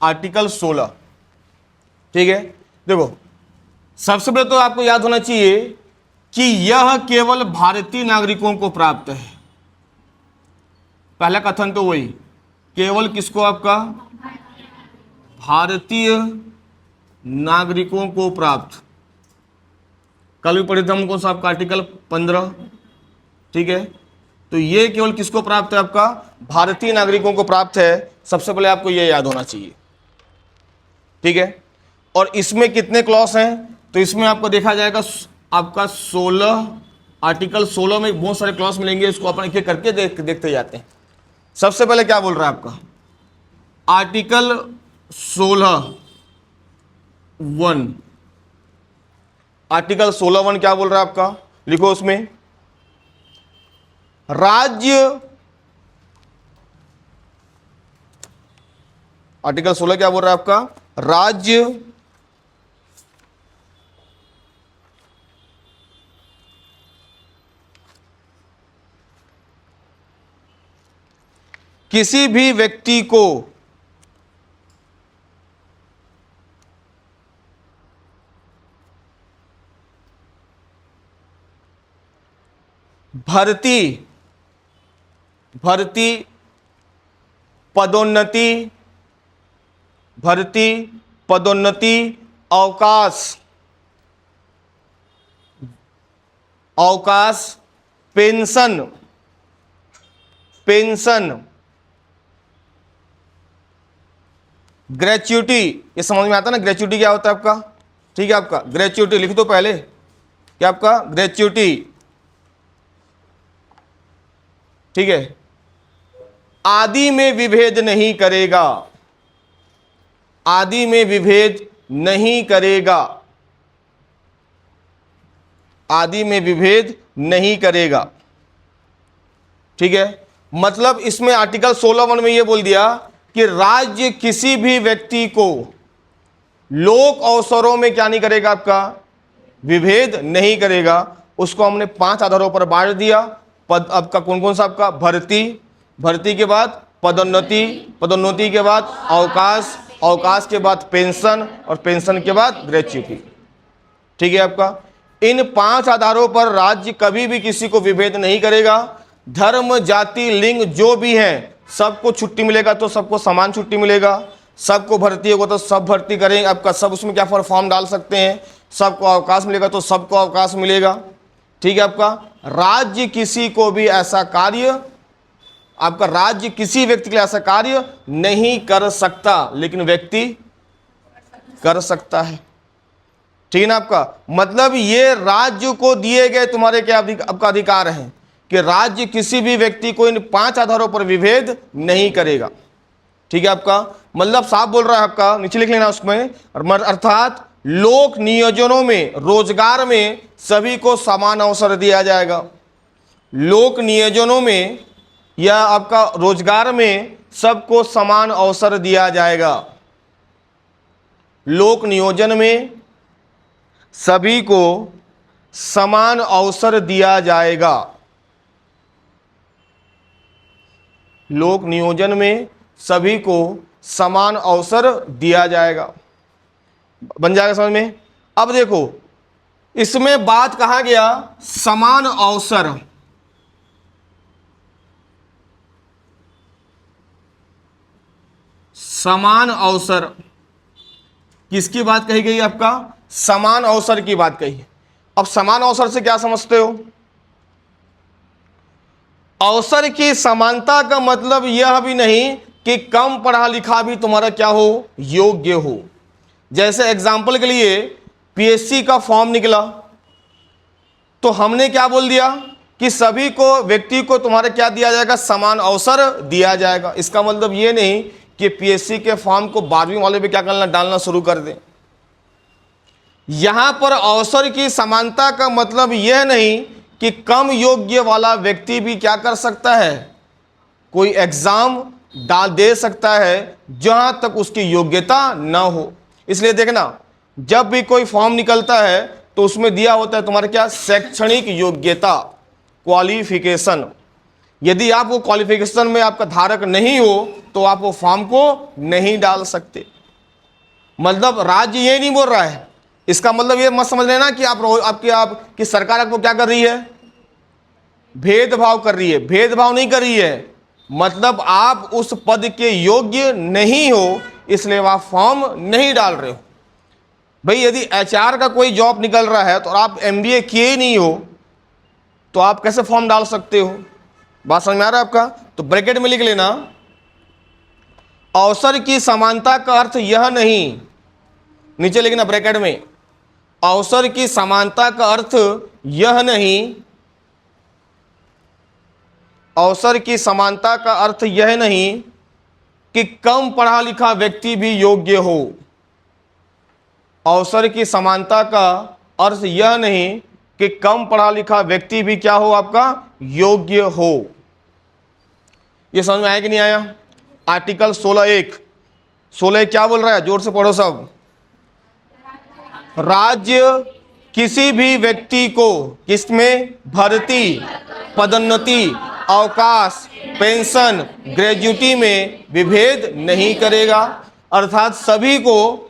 Article 16। ठीक है, देखो सबसे पहले तो आपको याद होना चाहिए कि यह केवल भारतीय नागरिकों को प्राप्त है। पहला कथन तो वही, केवल किसको, आपका भारतीय नागरिकों को प्राप्त। कल भी पढ़े थे हम कौन सा, आपका आर्टिकल 15। ठीक है, तो ये केवल किसको प्राप्त है, आपका भारतीय नागरिकों को प्राप्त है। सबसे पहले आपको ये याद होना चाहिए। ठीक है, और इसमें कितने क्लॉज हैं, तो इसमें आपको देखा जाएगा आपका 16, आर्टिकल 16 में बहुत सारे क्लॉज मिलेंगे। इसको अपन एक एक करके देखते जाते हैं। सबसे पहले क्या बोल रहा है आपका आर्टिकल 16(1), आर्टिकल 16(1) क्या बोल रहा है आपका, लिखो उसमें, राज्य, आर्टिकल 16 क्या बोल रहा है आपका, राज्य किसी भी व्यक्ति को भर्ती पदोन्नति अवकाश पेंशन ग्रेच्युटी, ये समझ में आता है ना, ग्रेच्युटी क्या होता है आपका। ठीक है, आपका ग्रेच्युटी लिख दो पहले, क्या आपका ग्रेच्युटी। ठीक है, आदि में विभेद नहीं करेगा, आदि में विभेद नहीं करेगा, आदि में विभेद नहीं करेगा। ठीक है, मतलब इसमें आर्टिकल 16(1) में यह बोल दिया कि राज्य किसी भी व्यक्ति को लोक अवसरों में क्या नहीं करेगा, आपका विभेद नहीं करेगा। उसको हमने 5 आधारों पर बांट दिया। पद आपका कौन कौन सा, आपका भर्ती के बाद पदोन्नति के बाद अवकाश के बाद पेंशन, और पेंशन के बाद ग्रेच्युटी। ठीक है, आपका इन 5 आधारों पर राज्य कभी भी किसी को विभेद नहीं करेगा। धर्म, जाति, लिंग जो भी है सबको छुट्टी मिलेगा तो सबको समान छुट्टी मिलेगा। सबको भर्ती होगा तो सब भर्ती करेंगे, आपका सब उसमें क्या फॉर्म डाल सकते हैं। सबको अवकाश मिलेगा तो सबको अवकाश मिलेगा। ठीक है, आपका राज्य किसी को भी ऐसा कार्य, आपका राज्य किसी व्यक्ति के लिए ऐसा कार्य नहीं कर सकता, लेकिन व्यक्ति कर सकता है। ठीक है ना, आपका मतलब ये राज्य को दिए गए तुम्हारे क्या आपका अधिकार है कि राज्य किसी भी व्यक्ति को इन 5 आधारों पर विभेद नहीं करेगा। ठीक है, आपका मतलब साफ बोल रहा है आपका, नीचे लिख लेना उसमें, अर्थात लोक नियोजनों में, रोजगार में सभी को समान अवसर दिया जाएगा। लोक नियोजनों में या आपका रोजगार में सबको समान अवसर दिया जाएगा। लोक नियोजन में सभी को समान अवसर दिया जाएगा। लोक नियोजन में सभी को समान अवसर दिया जाएगा। बन जाएगा समझ में। अब देखो इसमें बात कहा गया समान अवसर, समान अवसर किसकी बात कही गई, आपका समान अवसर की बात कही है। अब समान अवसर से क्या समझते हो, अवसर की समानता का मतलब यह भी नहीं कि कम पढ़ा लिखा भी तुम्हारा क्या हो, योग्य हो। जैसे एग्जाम्पल के लिए पीएससी का फॉर्म निकला तो हमने क्या बोल दिया कि सभी को, व्यक्ति को तुम्हारे क्या दिया जाएगा, समान अवसर दिया जाएगा। इसका मतलब ये नहीं कि पीएससी के फॉर्म को 12वीं वाले पे क्या करना, डालना शुरू कर दें। यहां पर अवसर की समानता का मतलब यह नहीं कि कम योग्य वाला व्यक्ति भी क्या कर सकता है, कोई एग्जाम दे सकता है जहां तक उसकी योग्यता न हो। इसलिए देखना जब भी कोई फॉर्म निकलता है तो उसमें दिया होता है तुम्हारा क्या, शैक्षणिक योग्यता, क्वालिफिकेशन। यदि आप वो क्वालिफिकेशन में आपका धारक नहीं हो तो आप वो फॉर्म को नहीं डाल सकते। मतलब राज्य ये नहीं बोल रहा है, इसका मतलब ये मत समझ लेना कि आपकी सरकार आपको क्या कर रही है, भेदभाव कर रही है। भेदभाव नहीं कर रही है, मतलब आप उस पद के योग्य नहीं हो, इसलिए आप फॉर्म नहीं डाल रहे हो। भाई यदि एचआर का कोई जॉब निकल रहा है तो आप एमबीए किए ही नहीं हो, तो आप कैसे फॉर्म डाल सकते हो? बात समझ में आ रहा है आपका? तो ब्रैकेट में लिख लेना, अवसर की समानता का अर्थ यह नहीं, नीचे लिखना ब्रैकेट में, अवसर की समानता का अर्थ यह नहीं, अवसर की समानता का अर्थ यह नहीं कि कम पढ़ा लिखा व्यक्ति भी योग्य हो। अवसर की समानता का अर्थ यह नहीं कि कम पढ़ा लिखा व्यक्ति भी क्या हो, आपका योग्य हो। ये समझ में आया कि नहीं आया? आर्टिकल 16(1), 16 क्या बोल रहा है, जोर से पढ़ो सब। राज्य किसी भी व्यक्ति को किसमें भर्ती, पदोन्नति, अवकाश, पेंशन, ग्रेजुटी में विभेद नहीं करेगा, अर्थात सभी को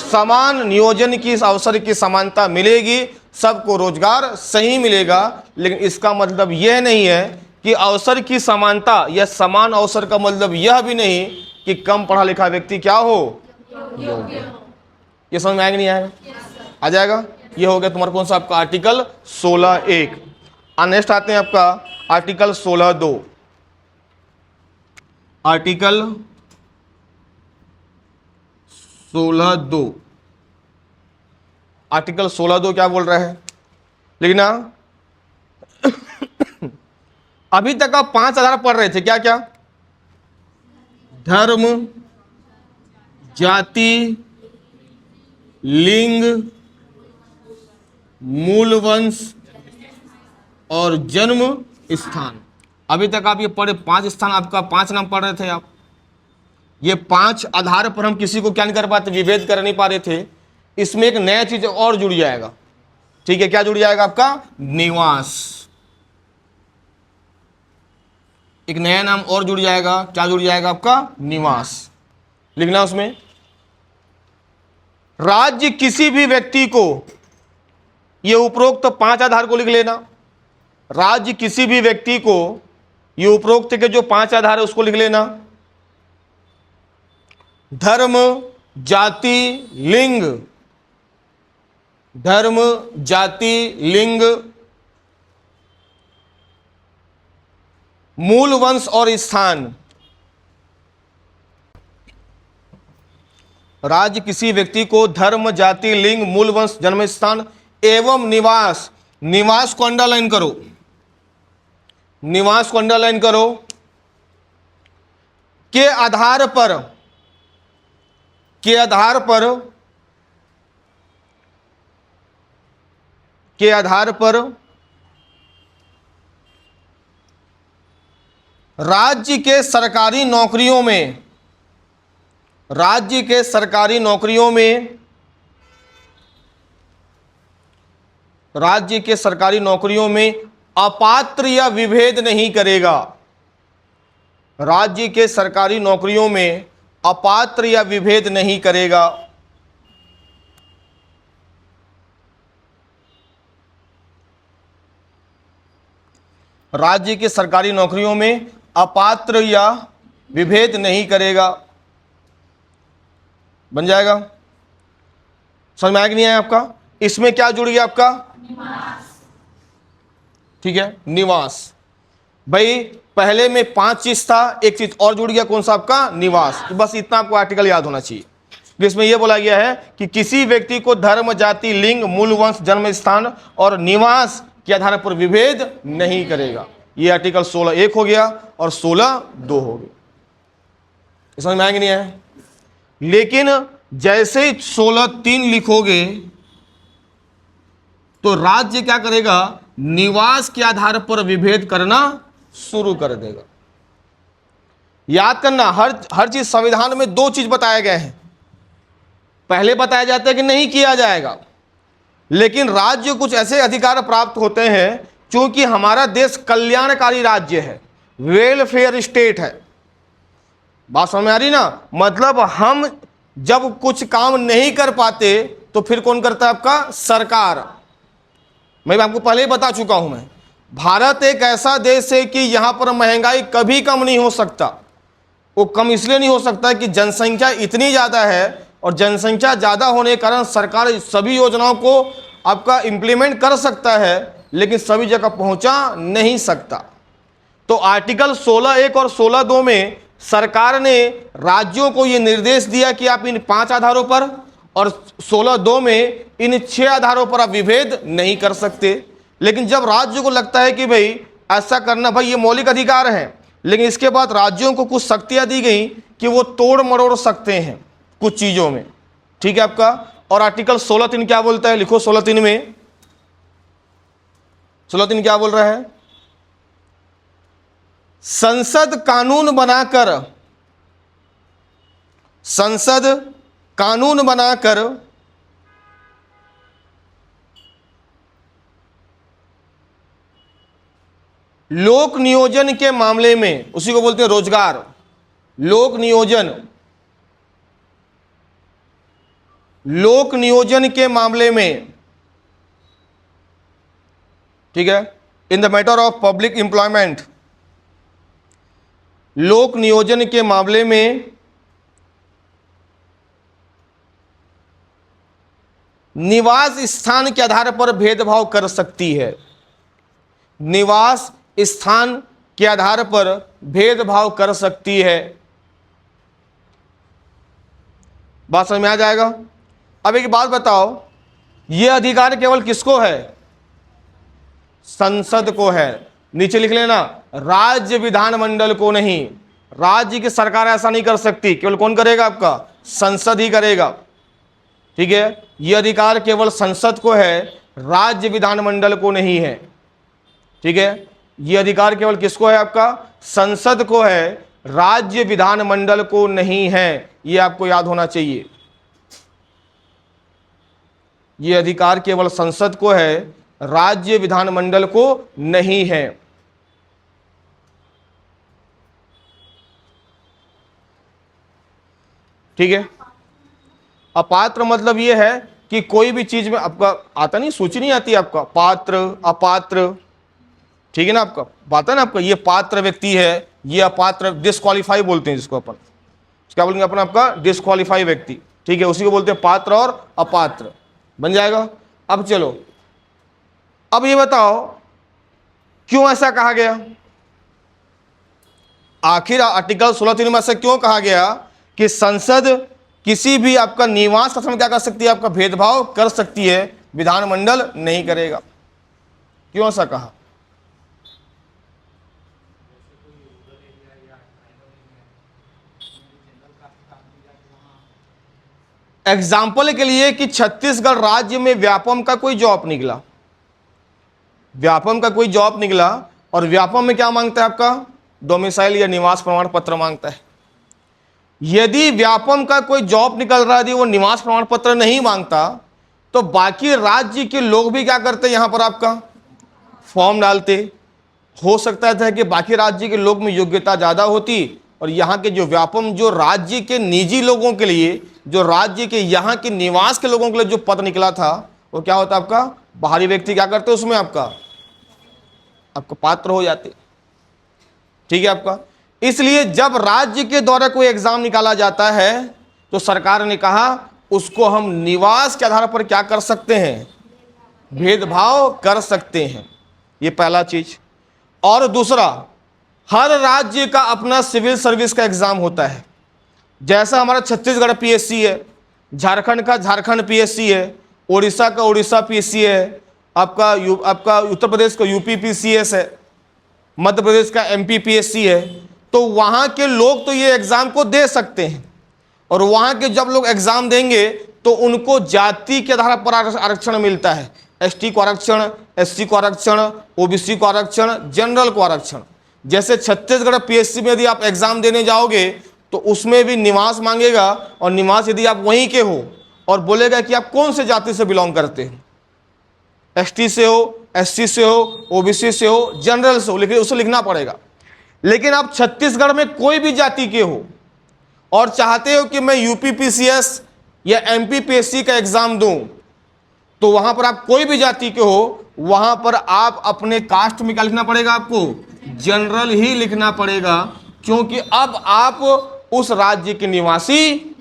समान नियोजन की अवसर की समानता मिलेगी, सबको रोजगार सही मिलेगा। लेकिन इसका मतलब यह नहीं है कि अवसर की समानता या समान अवसर का मतलब यह भी नहीं कि कम पढ़ा लिखा व्यक्ति क्या हो, योग्य। ये समझ में आएगा नहीं आएगा? आ जाएगा। ये हो गया तुम्हारा कौन सा, आपका आर्टिकल 16(1). नेक्स्ट आते हैं आपका आर्टिकल 16(2). आर्टिकल 16(2), आर्टिकल 16(2) क्या बोल रहा है, लिखना। अभी तक आप 5 आधार पढ़ रहे थे, क्या क्या? धर्म, जाति, लिंग, मूल वंश और जन्म स्थान। अभी तक आप ये पढ़े 5 स्थान, आपका 5 नाम पढ़ रहे थे आप। ये 5 आधार पर हम किसी को क्या नहीं कर पाते, विभेद कर नहीं पा रहे थे। इसमें एक नया चीज और जुड़ जाएगा, ठीक है? क्या जुड़ जाएगा? आपका निवास। एक नया नाम और जुड़ जाएगा, क्या जुड़ जाएगा? आपका निवास। लिखना उसमें, राज्य किसी भी व्यक्ति को, ये उपरोक्त 5 आधार को लिख लेना। राज्य किसी भी व्यक्ति को, ये उपरोक्त के जो 5 आधार है उसको लिख लेना। धर्म, जाति, लिंग, धर्म, जाति, लिंग, मूल वंश और स्थान। राज्य किसी व्यक्ति को धर्म, जाति, लिंग, मूल वंश, जन्म स्थान एवं निवास, निवास को अंडरलाइन करो, निवास को अंडरलाइन करो, के आधार पर, के आधार पर, के आधार पर राज्य के सरकारी नौकरियों में, राज्य के सरकारी नौकरियों में, राज्य के सरकारी नौकरियों में अपात्र या विभेद नहीं करेगा। राज्य के सरकारी नौकरियों में अपात्र या विभेद नहीं करेगा। राज्य के सरकारी नौकरियों में अपात्र या विभेद नहीं करेगा। बन जाएगा? समझ में आया कि नहीं आया आपका? इसमें क्या जुड़ गया आपका? निवास। ठीक है, निवास। भाई पहले में 5 चीज था, एक चीज और जुड़ गया, कौन सा? आपका निवास। बस इतना आपको आर्टिकल याद होना चाहिए। इसमें यह बोला गया है कि किसी व्यक्ति को धर्म, जाति, लिंग, मूल वंश, जन्म स्थान और निवास के आधार पर विभेद नहीं करेगा। ये आर्टिकल 16(1) हो गया और 16(2) हो गया। समझ में आएंगे नहीं आए? लेकिन जैसे ही 16(3) लिखोगे तो राज्य क्या करेगा? निवास के आधार पर विभेद करना शुरू कर देगा। याद करना, हर चीज संविधान में 2 चीज बताए गए हैं। पहले बताया जाता है कि नहीं किया जाएगा, लेकिन राज्य कुछ ऐसे अधिकार प्राप्त होते हैं, क्योंकि हमारा देश कल्याणकारी राज्य है, वेलफेयर स्टेट है। बात समझ में आ रही ना? मतलब हम जब कुछ काम नहीं कर पाते तो फिर कौन करता है? आपका सरकार। मैं आपको पहले ही बता चुका हूं। मैं भारत एक ऐसा देश है कि यहां पर महंगाई कभी कम नहीं हो सकता। वो कम इसलिए नहीं हो सकता कि जनसंख्या इतनी ज़्यादा है, और जनसंख्या ज़्यादा होने के कारण सरकार सभी योजनाओं को आपका इम्प्लीमेंट कर सकता है, लेकिन सभी जगह पहुंचा नहीं सकता। तो आर्टिकल 16(1) और 16(2) में सरकार ने राज्यों को ये निर्देश दिया कि आप इन 5 आधारों पर, और 16(2) में इन 6 आधारों पर आप विभेद नहीं कर सकते। लेकिन जब राज्य को लगता है कि भाई ऐसा करना, भाई ये मौलिक अधिकार है, लेकिन इसके बाद राज्यों को कुछ शक्तियां दी गई कि वो तोड़ मरोड़ सकते हैं कुछ चीजों में। ठीक है आपका। और आर्टिकल 16(3) क्या बोलता है? लिखो 16(3) में, 16(3) क्या बोल रहा है? संसद कानून बनाकर लोक नियोजन के मामले में, उसी को बोलते हैं रोजगार, लोक नियोजन के मामले में, ठीक है, in the matter of public employment, लोक नियोजन के मामले में निवास स्थान के आधार पर भेदभाव कर सकती है। निवास स्थान के आधार पर भेदभाव कर सकती है। बात समझ में आ जाएगा? अब एक बात बताओ, यह अधिकार केवल किसको है? संसद को है। नीचे लिख लेना, राज्य विधानमंडल को नहीं। राज्य की सरकार ऐसा नहीं कर सकती, केवल कौन करेगा? आपका संसद ही करेगा। ठीक है, यह अधिकार केवल संसद को है, राज्य विधानमंडल को नहीं है। ठीक है, यह अधिकार केवल किसको है? आपका संसद को है, राज्य विधानमंडल को नहीं है। यह आपको याद होना चाहिए। यह अधिकार केवल संसद को है, राज्य विधानमंडल को नहीं है। ठीक है, अपात्र मतलब यह है कि कोई भी चीज में आपका आता नहीं, सूची नहीं आती आपका, पात्र अपात्र। ठीक है ना, आपका बात है ना, आपका ये पात्र व्यक्ति है, ये अपात्र, डिस्क्वालीफाई बोलते हैं जिसको अपन, क्या बोलेंगे अपन? आपका डिस्क्वालीफाई व्यक्ति। ठीक है, उसी को बोलते हैं पात्र और अपात्र। बन जाएगा। अब चलो, अब ये बताओ क्यों ऐसा कहा गया? आखिर आर्टिकल 16(3) में ऐसा क्यों कहा गया कि संसद किसी भी आपका निवास स्थान में क्या कर सकती है? आपका भेदभाव कर सकती है, विधानमंडल नहीं करेगा। क्यों ऐसा कहा? एग्जाम्पल के लिए कि छत्तीसगढ़ राज्य में व्यापम का कोई जॉब निकला, व्यापम का कोई जॉब निकला, और व्यापम में क्या मांगता है? आपका डोमिसाइल या निवास प्रमाण पत्र मांगता है। यदि व्यापम का कोई जॉब निकल रहा है, यदि वो निवास प्रमाण पत्र नहीं मांगता, तो बाकी राज्य के लोग भी क्या करते? यहां पर आपका फॉर्म डालते। हो सकता था कि बाकी राज्य के लोग में योग्यता ज्यादा होती, और यहाँ के जो व्यापम, जो राज्य के निजी लोगों के लिए, जो राज्य के यहाँ के निवास के लोगों के लिए जो पद निकला था, वो क्या होता? आपका बाहरी व्यक्ति क्या करते? उसमें आपका पात्र हो जाते। ठीक है आपका। इसलिए जब राज्य के द्वारा कोई एग्जाम निकाला जाता है, तो सरकार ने कहा उसको हम निवास के आधार पर क्या कर सकते हैं? भेदभाव कर सकते हैं। ये पहला चीज। और दूसरा, हर राज्य का अपना सिविल सर्विस का एग्जाम होता है। जैसा हमारा छत्तीसगढ़ पीएससी है, झारखंड का झारखंड पीएससी है, उड़ीसा का उड़ीसा पीएससी है, आपका उत्तर प्रदेश का यूपी पीसीएस है, मध्य प्रदेश का एमपी पीएससी है। तो वहाँ के लोग तो ये एग्जाम को दे सकते हैं, और वहाँ के जब लोग एग्जाम देंगे तो उनको जाति के आधार पर आरक्षण मिलता है। एसटी को आरक्षण, एससी को आरक्षण, ओबीसी को आरक्षण, जनरल को आरक्षण। जैसे छत्तीसगढ़ पीएससी में यदि आप एग्जाम देने जाओगे तो उसमें भी निवास मांगेगा, और निवास यदि आप वहीं के हो और बोलेगा कि आप कौन से जाति से बिलोंग करते हैं, एसटी से हो, एससी से हो, ओबीसी से हो, जनरल से हो, लेकिन उसे लिखना पड़ेगा। लेकिन आप छत्तीसगढ़ में कोई भी जाति के हो और चाहते हो कि मैं यूपीपीसीएस या एमपीपीएससी का एग्जाम दूं, तो वहां पर आप कोई भी जाति के हो, वहां पर आप अपने कास्ट में क्या लिखना पड़ेगा, आपको जनरल ही लिखना पड़ेगा, क्योंकि अब आप उस राज्य के निवासी,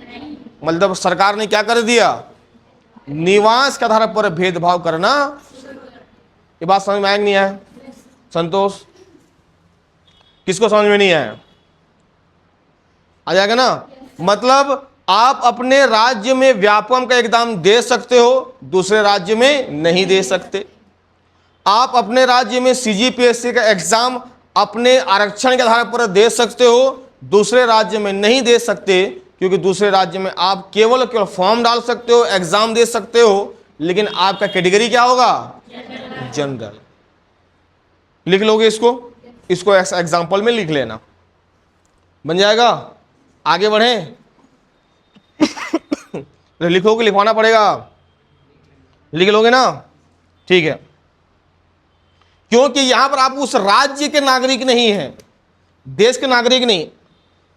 मतलब सरकार ने क्या कर दिया, निवास के आधार पर भेदभाव करना। ये बात समझ में आया कि नहीं आया? संतोष, किसको समझ में नहीं आया? आ जाएगा ना? मतलब आप अपने राज्य में व्यापम का एग्जाम दे सकते हो, दूसरे राज्य में नहीं दे सकते। आप अपने राज्य में सीजीपीएससी का एग्जाम अपने आरक्षण के आधार पर दे सकते हो, दूसरे राज्य में नहीं दे सकते, क्योंकि दूसरे राज्य में आप केवल फॉर्म डाल सकते हो, एग्जाम दे सकते हो, लेकिन आपका कैटेगरी क्या होगा, जनरल। लिख लोगे इसको एग्जाम्पल में लिख लेना, बन जाएगा। आगे बढ़े लिखोगे, लिखवाना पड़ेगा, लिख लोगे ना? ठीक है, क्योंकि यहां पर आप उस राज्य के नागरिक नहीं हैं, देश के नागरिक नहीं,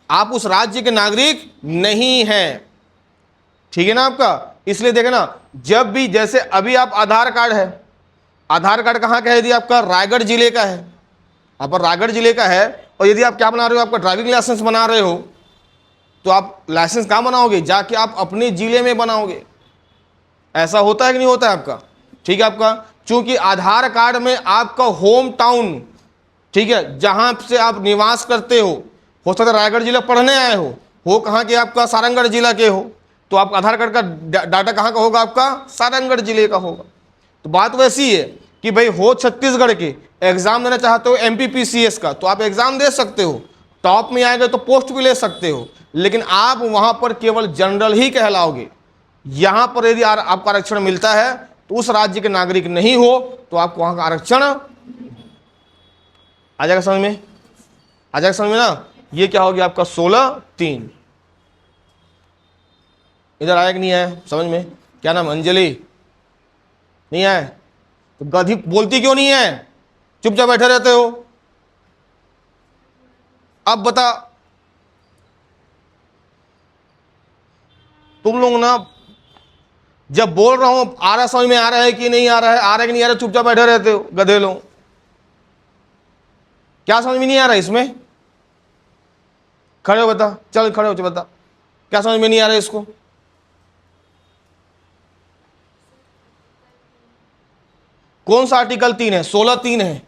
आप उस राज्य के नागरिक नहीं हैं, ठीक है ना आपका। इसलिए देखे ना, जब भी जैसे अभी आप आधार कार्ड है, आधार कार्ड कहाँ का है, यदि आपका रायगढ़ जिले का है, आप रायगढ़ जिले का है, और यदि आप क्या बना रहे हो, आपका ड्राइविंग लाइसेंस बना रहे हो, तो आप लाइसेंस कहाँ बनाओगे, जाके आप अपने जिले में बनाओगे। ऐसा होता है कि नहीं होता है आपका? ठीक है आपका, चूंकि आधार कार्ड में आपका होम टाउन, ठीक है, जहां से आप निवास करते हो सकता है रायगढ़ जिला पढ़ने आए हो कहाँ के, आपका सारंगढ़ जिला के हो, तो आप आधार कार्ड का डाटा कहाँ का होगा, आपका सारंगढ़ जिले का होगा। तो बात वैसी है कि भाई हो छत्तीसगढ़ के, एग्जाम देना चाहते हो एमपीपीसीएस का, तो आप एग्जाम दे सकते हो, टॉप में आएगा तो पोस्ट भी ले सकते हो, लेकिन आप वहां पर केवल जनरल ही कहलाओगे। यहां पर यदि आपका आरक्षण मिलता है तो उस राज्य के नागरिक नहीं हो, तो आपको वहां का आरक्षण आ जाएगा समझ में, आ जाएगा समझ में ना। ये क्या हो गया आपका 16(3). इधर आया कि नहीं आया समझ में? क्या नाम, अंजलि? नहीं आया तो गधी बोलती क्यों नहीं है, चुपचाप बैठे रहते हो? अब बता, तुम लोग ना, जब बोल रहा हूं आ रहा समझ में आ रहा है कि नहीं आ रहा है, आ रहा है कि नहीं आ रहा, चुपचाप बैठे रहते हो गधे लोग। क्या समझ में नहीं आ रहा है इसमें? खड़े हो बता, चल खड़े हो बता, क्या समझ में नहीं आ रहा है इसको? कौन सा आर्टिकल 3 है? 16(3) है।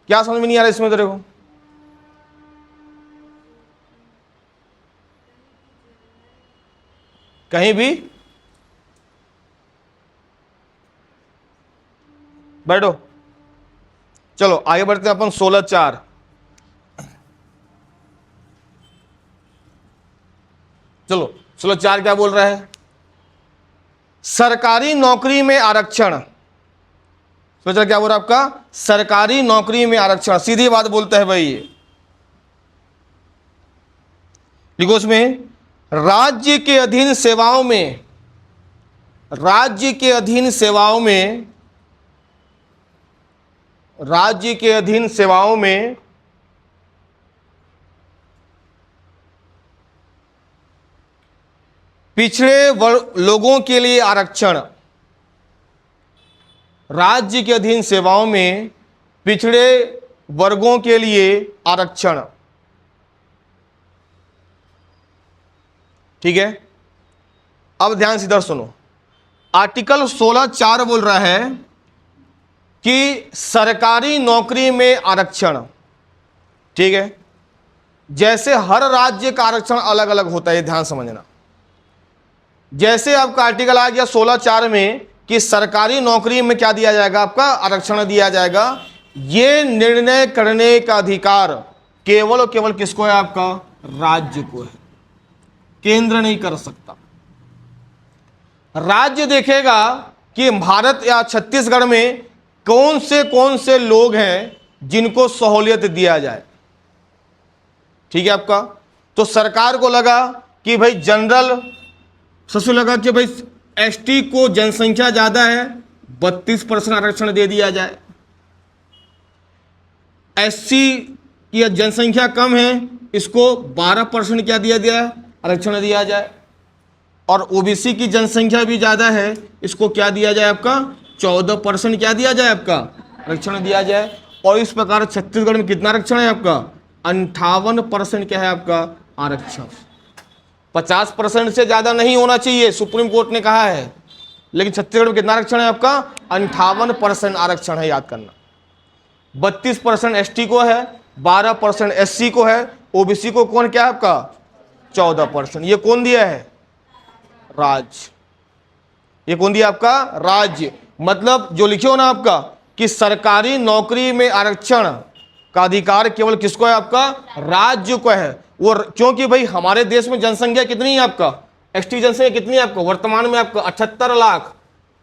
क्या समझ में नहीं आ रहा है इसमें तेरे को? कहीं भी बैठो, चलो आगे बढ़ते हैं अपन 16(4). चलो 16(4) क्या बोल रहा है? सरकारी नौकरी में आरक्षण। सोचा क्या बोल रहा है आपका? सरकारी नौकरी में आरक्षण, सीधी बात बोलता है भाई ये। लिखो उसमें, राज्य के अधीन सेवाओं में, राज्य के अधीन सेवाओं में, राज्य के अधीन सेवाओं में पिछड़े लोगों के लिए आरक्षण, राज्य के अधीन सेवाओं में पिछड़े वर्गों के लिए आरक्षण, ठीक है। अब ध्यान से इधर सुनो, आर्टिकल 16(4) बोल रहा है कि सरकारी नौकरी में आरक्षण, ठीक है। जैसे हर राज्य का आरक्षण अलग अलग होता है, ध्यान समझना। जैसे आपका आर्टिकल आ गया 16(4) में कि सरकारी नौकरी में क्या दिया जाएगा, आपका आरक्षण दिया जाएगा, ये निर्णय करने का अधिकार केवल और केवल किसको है, आपका राज्य को है, केंद्र नहीं कर सकता। राज्य देखेगा कि भारत या छत्तीसगढ़ में कौन से लोग हैं जिनको सहूलियत दिया जाए, ठीक है आपका। तो सरकार को लगा कि भाई जनरल, सबसे लगा कि भाई एसटी को जनसंख्या ज्यादा है, 32% आरक्षण दे दिया जाए। एससी की जनसंख्या कम है, इसको 12% क्या दिया दिया है, आरक्षण दिया जाए। और ओबीसी की जनसंख्या भी ज़्यादा है, इसको क्या दिया जाए आपका, 14% क्या दिया जाए आपका, आरक्षण दिया जाए। और इस प्रकार छत्तीसगढ़ में कितना आरक्षण है आपका, 58% क्या है आपका आरक्षण। 50% से ज़्यादा नहीं होना चाहिए, सुप्रीम कोर्ट ने कहा है, लेकिन छत्तीसगढ़ में कितना आरक्षण है आपका, 58% आरक्षण है, याद करना। 32% एसटी को है, 12% एससी को है, ओबीसी को कौन क्या है आपका 14%। ये कौन दिया है, राज्य। ये कौन दिया आपका, राज्य। मतलब जो लिखे हो ना आपका कि सरकारी नौकरी में आरक्षण का अधिकार केवल किसको है आपका, राज्य को है। वो क्योंकि भाई हमारे देश में जनसंख्या कितनी है आपका, एसटी जनसंख्या कितनी है आपका, वर्तमान में आपका 78 लाख।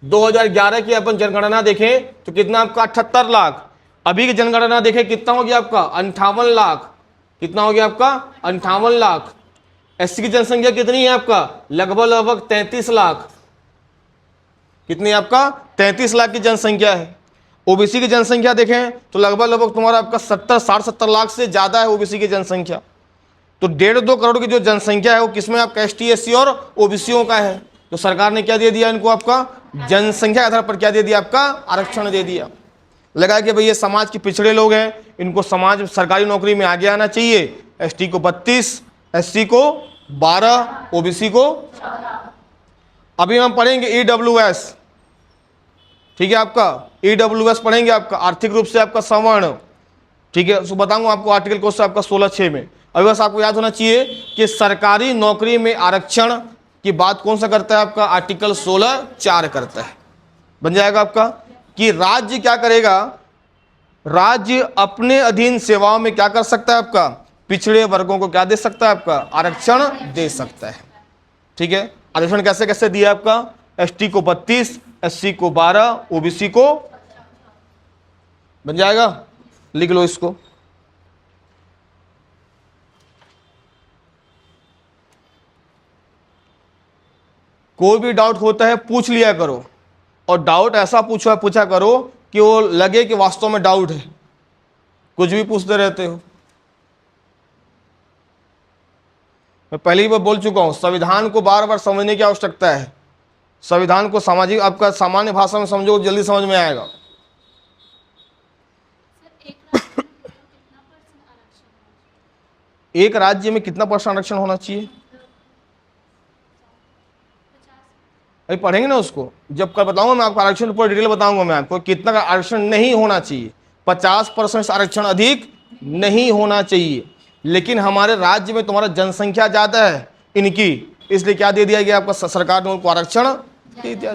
2011 की अपन जनगणना देखें तो कितना आपका 78 लाख। अभी की जनगणना देखें कितना हो गया आपका 58 लाख। कितना हो गया आपका 58 लाख। एससी की जनसंख्या कितनी है आपका, लगभग 33 लाख। कितनी आपका 33 लाख की जनसंख्या है। ओबीसी की जनसंख्या देखें तो लगभग तुम्हारा आपका 60 लाख से ज्यादा है ओबीसी की जनसंख्या। तो 1.5-2 करोड़ की जो जनसंख्या है वो किसमें आपका एसटी एससी और ओबीसीओं का है। तो सरकार ने क्या दे दिया इनको, आपका जनसंख्या के आधार पर क्या दे दिया, आपका आरक्षण दे दिया। लगा कि भाई ये समाज के पिछड़े लोग हैं, इनको समाज सरकारी नौकरी में आगे आना चाहिए। एसटी को 32, एससी को 12, ओबीसी को। अभी हम पढ़ेंगे ईडब्ल्यूएस, ठीक है, आपका ईडब्ल्यूएस पढ़ेंगे, आपका आर्थिक रूप से आपका सवर्ण, ठीक है। उसको बताऊंगा आपको आर्टिकल कोड से आपका 16(6) में। अभी बस आपको याद होना चाहिए कि सरकारी नौकरी में आरक्षण की बात कौन सा करता है, आपका आर्टिकल 16(4) करता है। बन जाएगा आपका कि राज्य क्या करेगा, राज्य अपने अधीन सेवाओं में क्या कर सकता है, आपका पिछड़े वर्गों को क्या दे सकता है, आपका आरक्षण दे सकता है। ठीक है, आरक्षण कैसे कैसे दिया आपका, एसटी को 32, एससी को 12, ओबीसी को। बन जाएगा, लिख लो इसको। कोई भी डाउट होता है पूछ लिया करो, और डाउट ऐसा पूछा करो कि वो लगे कि वास्तव में डाउट है। कुछ भी पूछते रहते हो। मैं पहले ही बोल चुका हूं, संविधान को बार बार समझने की आवश्यकता है। संविधान को सामाजिक आपका सामान्य भाषा में समझो, जल्दी समझ में आएगा। एक राज्य में कितना % आरक्षण होना चाहिए, अभी पढ़ेंगे ना उसको, जब कल बताऊंगा मैं आपको आरक्षण पूरा डिटेल बताऊंगा मैं आपको कितना आरक्षण नहीं होना चाहिए। 50% आरक्षण अधिक नहीं होना चाहिए। लेकिन हमारे राज्य में तुम्हारा जनसंख्या ज्यादा है इनकी, इसलिए क्या दे दिया गया आपका, सरकार ने उनको आरक्षण दे दिया।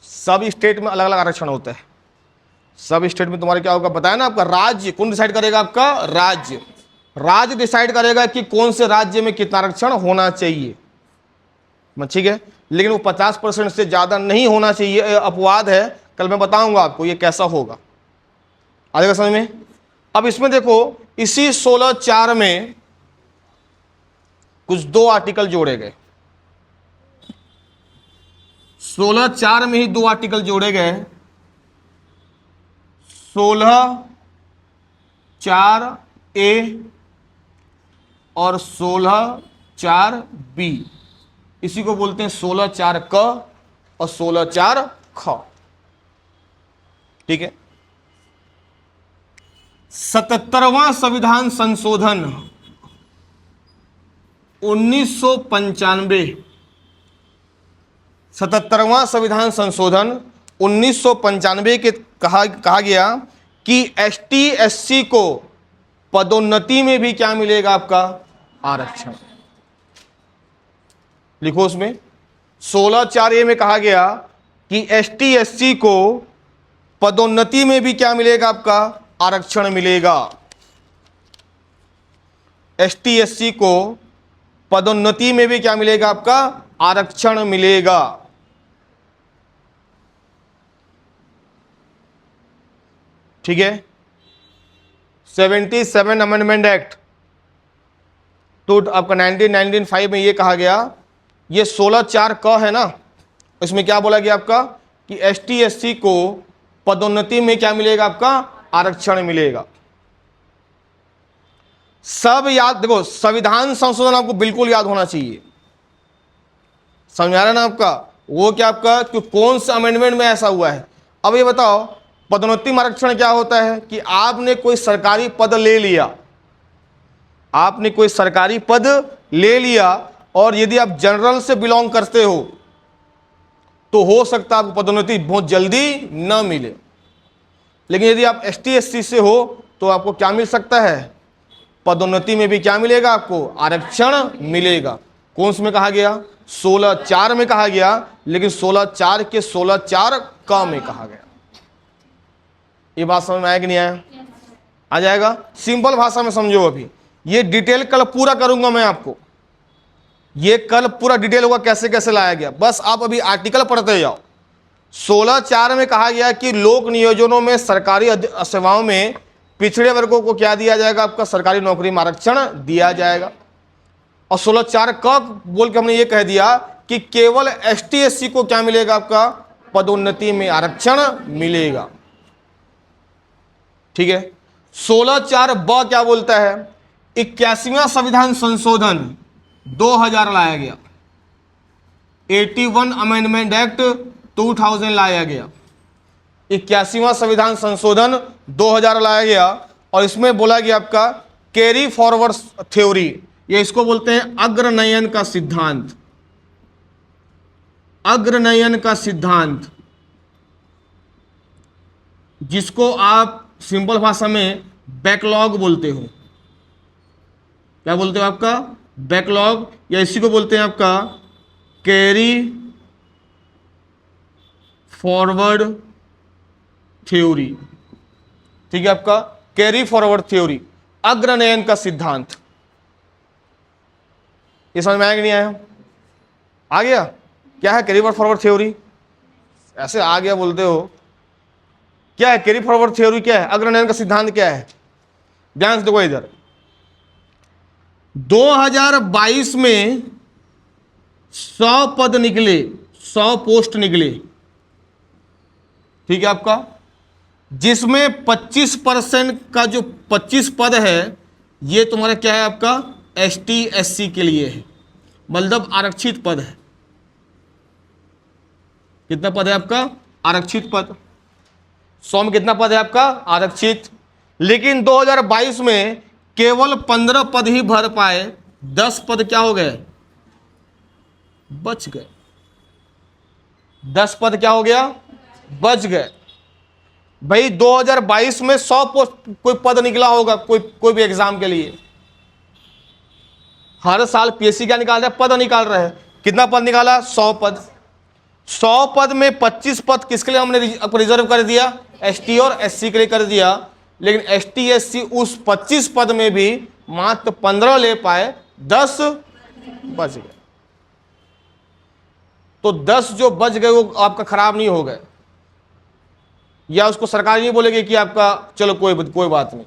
सब स्टेट में अलग अलग आरक्षण होता है। सब स्टेट में तुम्हारे क्या होगा बताया ना, आपका राज्य कौन डिसाइड करेगा, आपका राज्य डिसाइड करेगा कि कौन से राज्य में कितना आरक्षण होना चाहिए। ठीक है, लेकिन वो 50% से ज्यादा नहीं होना चाहिए, अपवाद है। कल मैं बताऊंगा आपको ये कैसा होगा, आ जाएगा समझ में। अब इसमें देखो, इसी 16(4) में कुछ 2 आर्टिकल जोड़े गए। 16(4) में ही 2 आर्टिकल जोड़े गए। 16(4)A और 16(4)B। इसी को बोलते हैं 16(4)क और 16(4)ख। ठीक है, 77वां संविधान संशोधन 1995। 77वां संविधान संशोधन 1995 के कहा गया कि एसटी एससी को पदोन्नति में भी क्या मिलेगा, आपका आरक्षण। लिखो उसमें 16(4)A में कहा गया कि एसटी एससी को पदोन्नति में भी क्या मिलेगा, आपका आरक्षण मिलेगा। एसटी एससी को पदोन्नति में भी क्या मिलेगा, आपका आरक्षण मिलेगा। ठीक है, 77 अमेंडमेंट एक्ट तो आपका 1995 में ये कहा गया, ये 16(4) क है ना, इसमें क्या बोला गया आपका कि एसटी एससी को पदोन्नति में क्या मिलेगा आपका, आरक्षण मिलेगा। सब याद, देखो संविधान संशोधन आपको बिल्कुल याद होना चाहिए, समझ आ रहा है ना आपका, वो क्या आपका कि कौन सा अमेंडमेंट में ऐसा हुआ है। अब ये बताओ पदोन्नति में आरक्षण क्या होता है कि आपने कोई सरकारी पद ले लिया, आपने कोई सरकारी पद ले लिया और यदि आप जनरल से बिलोंग करते हो तो हो सकता है आपको पदोन्नति बहुत जल्दी ना मिले, लेकिन यदि आप एसटी एससी से हो तो आपको क्या मिल सकता है, पदोन्नति में भी क्या मिलेगा, आपको आरक्षण मिलेगा। कौन से में कहा गया, 16(4) में कहा गया, लेकिन 16(4) के 16(4) का में कहा गया। ये बात समझ में आया कि नहीं आया? आ जाएगा, सिंपल भाषा में समझो। अभी ये डिटेल कल पूरा करूंगा मैं आपको, ये कल पूरा डिटेल होगा कैसे कैसे लाया गया, बस आप अभी आर्टिकल पढ़ते जाओ। 16(4) में कहा गया कि लोक नियोजनों में सरकारी सेवाओं में पिछड़े वर्गों को क्या दिया जाएगा, आपका सरकारी नौकरी में आरक्षण दिया जाएगा। और 16(4) का बोल के हमने ये कह दिया कि केवल एसटी एससी को क्या मिलेगा, आपका पदोन्नति में आरक्षण मिलेगा। ठीक है, 16(4) क्या बोलता है, 81वां संविधान संशोधन 2000 लाया गया, 81 अमेंडमेंट एक्ट 2000 लाया गया, 81वां संविधान संशोधन 2000 लाया गया। और इसमें बोला गया आपका कैरी फॉरवर्ड थ्योरी, ये इसको बोलते हैं अग्रनयन का सिद्धांत, अग्रनयन का सिद्धांत, जिसको आप सिंपल भाषा में बैकलॉग बोलते हो। क्या बोलते हो आपका, बैकलॉग, या इसी को बोलते हैं आपका कैरी फॉरवर्ड थ्योरी। ठीक है, आपका कैरी फॉरवर्ड थ्योरी, अग्रनयन का सिद्धांत। ये समझ में आया कि नहीं आया? आ गया, क्या है कैरी फॉरवर्ड थ्योरी? ऐसे आ गया बोलते हो, क्या है कैरी फॉरवर्ड थ्योरी, क्या है अग्रनयन का सिद्धांत, क्या है? ध्यान से देखो इधर, 2022 में 100 पद निकले, 100 पोस्ट निकले। ठीक है आपका, जिसमें 25% का जो 25 पद है ये तुम्हारा क्या है, आपका एसटी एससी के लिए है, मतलब आरक्षित पद है। कितना पद है आपका, आरक्षित पद। 100 में कितना पद है आपका, आरक्षित। लेकिन 2022 में केवल 15 पद ही भर पाए, 10 पद क्या हो गए, बच गए। 10 पद क्या हो गया, बच गए। भाई 2022 में 100 पोस्ट कोई पद निकला होगा, कोई भी एग्जाम के लिए। हर साल पीएससी क्या निकाल रहा है, पद निकाल रहा है। कितना पद निकाला, 100 पद। 100 पद में 25 पद किसके लिए हमने रिजर्व कर दिया, एसटी और एससी के लिए कर दिया। लेकिन एसटी एससी उस 25 पद में भी मात्र 15 ले पाए, 10 बच गए। तो 10 जो बच गए वो आपका खराब नहीं हो गए, या उसको सरकार नहीं बोलेगी कि आपका चलो कोई बात नहीं।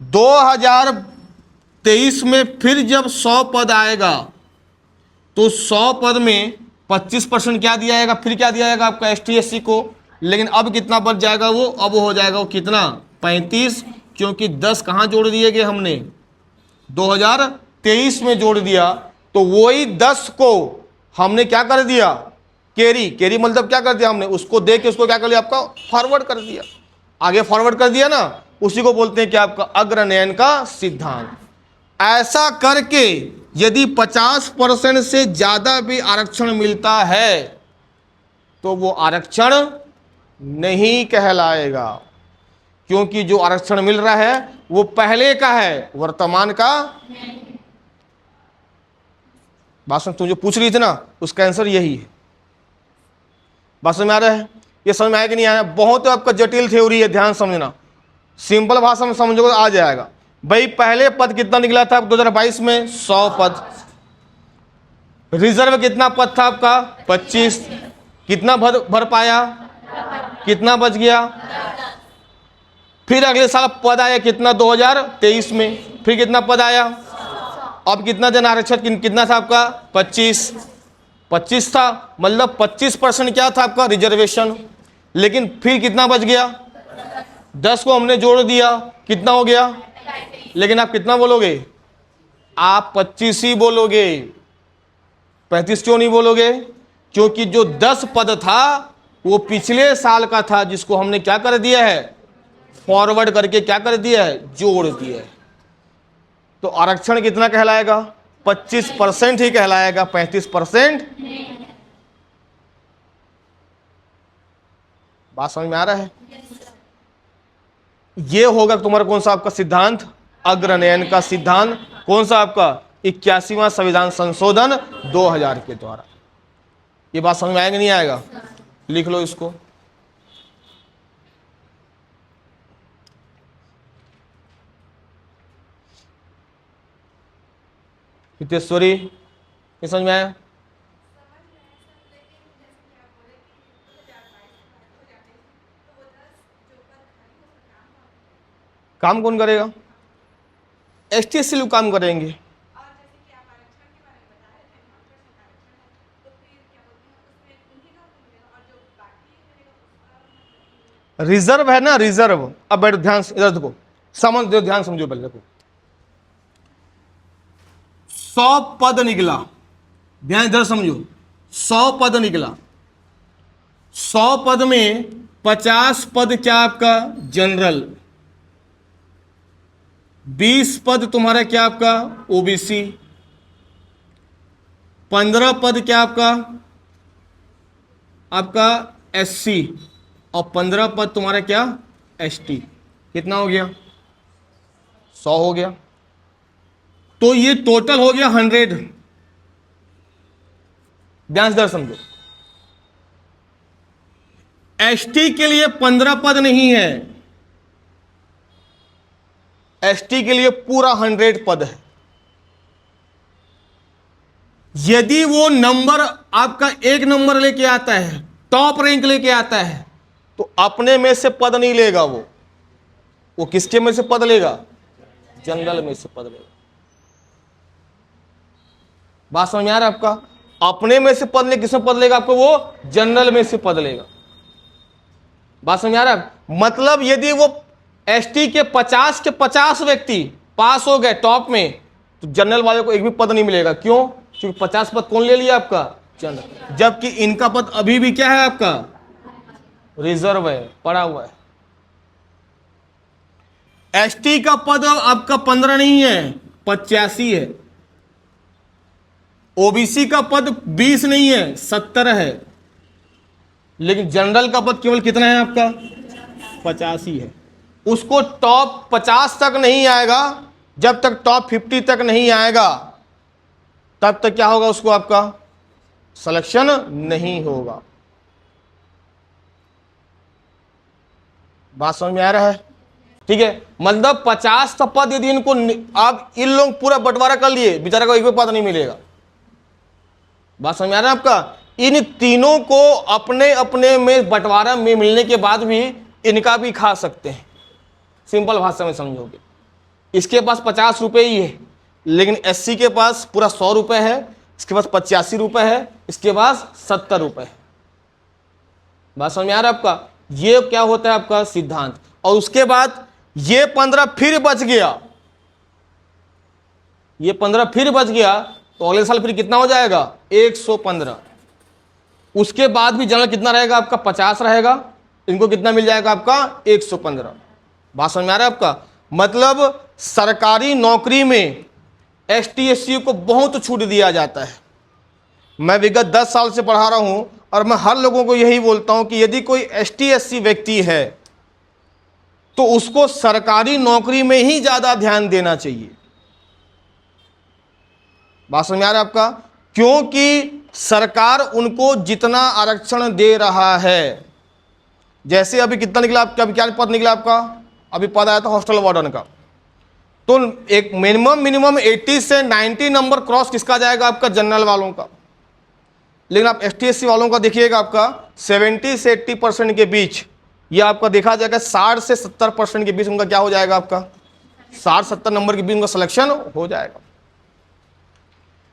2023 में फिर जब 100 पद आएगा तो 100 पद में 25% क्या दिया जाएगा, फिर क्या दिया जाएगा आपका एसटी एससी को। लेकिन अब कितना बच जाएगा वो, अब हो जाएगा वो कितना, 35, क्योंकि 10 कहाँ जोड़ दिए गए हमने, 2023 में जोड़ दिया। तो वही 10 को हमने क्या कर दिया, कैरी मतलब क्या कर दिया हमने, उसको दे के उसको क्या कर लिया, आपका फॉरवर्ड कर दिया, आगे फॉरवर्ड कर दिया ना। उसी को बोलते हैं कि आपका अग्रनयन का सिद्धांत। ऐसा करके यदि 50% से ज्यादा भी आरक्षण मिलता है तो वो आरक्षण नहीं कहलाएगा, क्योंकि जो आरक्षण मिल रहा है वो पहले का है, वर्तमान का। बात सुन, तुम जो पूछ रही थी ना उसका आंसर यही है। बात समझ में आ रहा है, ये समझ में आया कि नहीं आया? बहुत आपका जटिल थ्योरी है, ध्यान समझना, सिंपल भाषा में समझोगे आ जाएगा। भाई पहले पद कितना निकला था 2022 में, 100 पद। रिजर्व कितना पद था आपका, 25। कितना भर पाया, कितना बच गया। फिर अगले साल पद आया कितना, 2023 में, फिर कितना पद आया, अब कितना जन आरक्षण कितना था आपका, 25 था, मतलब 25% क्या था आपका रिजर्वेशन। लेकिन फिर कितना बच गया? 10 को हमने जोड़ दिया, कितना हो गया? लेकिन आप कितना बोलोगे? आप 25 ही बोलोगे, 35 क्यों नहीं बोलोगे? क्योंकि जो 10 पद था वो पिछले साल का था, जिसको हमने क्या कर दिया है? फॉरवर्ड करके क्या कर दिया है? जोड़ दिया है। तो आरक्षण कितना कहलाएगा? 25% ही कहलाएगा, 35%। बात समझ में आ रहा है? ये होगा तुम्हारा कौन सा आपका सिद्धांत? अग्रनयन का सिद्धांत। कौन सा आपका? 81वां संविधान संशोधन 2000 के द्वारा। ये बात समझ में आएगा नहीं आएगा? लिख लो इसको। हितेश्वरी, ये समझ में आया? काम कौन करेगा? ST/SC लोग काम करेंगे। रिजर्व है ना, रिजर्व। अब बैठो, ध्यान से इधर देखो, समझ दो, ध्यान समझो पहले। देखो 100 पद निकला, ध्यान इधर समझो। 100 पद निकला, 100 पद में 50 पद क्या आपका? जनरल। 20 पद तुम्हारा क्या आपका? OBC। 15 पद क्या आपका? आपका SC। और 15 पद तुम्हारा क्या? ST। कितना हो गया? 100 हो गया। तो ये टोटल हो गया 100। ध्यान से समझो, ST के लिए 15 पद नहीं है, ST के लिए पूरा 100 पद है। यदि वो नंबर आपका 1 नंबर लेके आता है, टॉप रैंक लेके आता है, तो अपने में से पद नहीं लेगा वो किसके में से पद लेगा? जनरल में से पद लेगा। बात समझ में आ रहा है आपका? अपने में से पद ले, किसमें पद लेगा आपको? वो जनरल में से पद लेगा। बात समझ में आ रहा है? मतलब यदि वो ST के 50 के 50 व्यक्ति पास हो गए टॉप में, तो जनरल वाले को एक भी पद नहीं मिलेगा। क्यों? क्योंकि 50 पद कौन ले लिया? आपका जनरल। जबकि इनका पद अभी भी क्या है? आपका रिजर्व है, पड़ा हुआ है। ST का पद आपका 15 नहीं है, 85 है। OBC का पद 20 नहीं है, 70 है। लेकिन जनरल का पद केवल कितना है? आपका 85 है। उसको टॉप 50 तक नहीं आएगा, जब तक टॉप 50 तक नहीं आएगा तब तक क्या होगा? उसको आपका सिलेक्शन नहीं होगा। बात समझ में आ रहा है? ठीक है, मतलब 50 का पद यदि इनको आप इन लोग पूरा बंटवारा कर लिए, बेचारा को एक भी पद नहीं मिलेगा। बात समझ में आ रहा है आपका? इन तीनों को अपने अपने में बंटवारा में मिलने के बाद भी इनका भी खा सकते हैं। सिंपल भाषा में समझोगे, इसके पास 50 रुपए ही है, लेकिन SC के पास पूरा 100 रुपए है, इसके पास 85 रुपए है, इसके पास 70 रुपए है। बात समझ में आ रहा है आपका? ये क्या होता है आपका सिद्धांत। और उसके बाद ये 15 फिर बच गया, ये 15 फिर बच गया, तो अगले साल फिर कितना हो जाएगा? 115। उसके बाद भी जनरल कितना रहेगा? आपका 50 रहेगा, इनको कितना मिल जाएगा? आपका 115। बात समझ में आ रहा है आपका? मतलब सरकारी नौकरी में ST/SC को बहुत छूट दिया जाता है। मैं विगत 10 साल से पढ़ा रहा हूं और मैं हर लोगों को यही बोलता हूं कि यदि कोई ST/SC व्यक्ति है तो उसको सरकारी नौकरी में ही ज्यादा ध्यान देना चाहिए। बात समझ में आ रहा है आपका? क्योंकि सरकार उनको जितना आरक्षण दे रहा है, जैसे अभी कितना निकला आपका? अभी क्या पद निकला आपका? अभी पद आया था हॉस्टल वार्डन का। तो एक मिनिमम 80 से 90 नंबर क्रॉस किसका जाएगा? आपका जनरल वालों का। लेकिन आप ST/SC वालों का देखिएगा, आपका 70 से 80% के बीच, ये आपका देखा जाएगा 60 से 70% के बीच उनका क्या हो जाएगा? आपका 60-70 नंबर के बीच उनका सिलेक्शन हो जाएगा।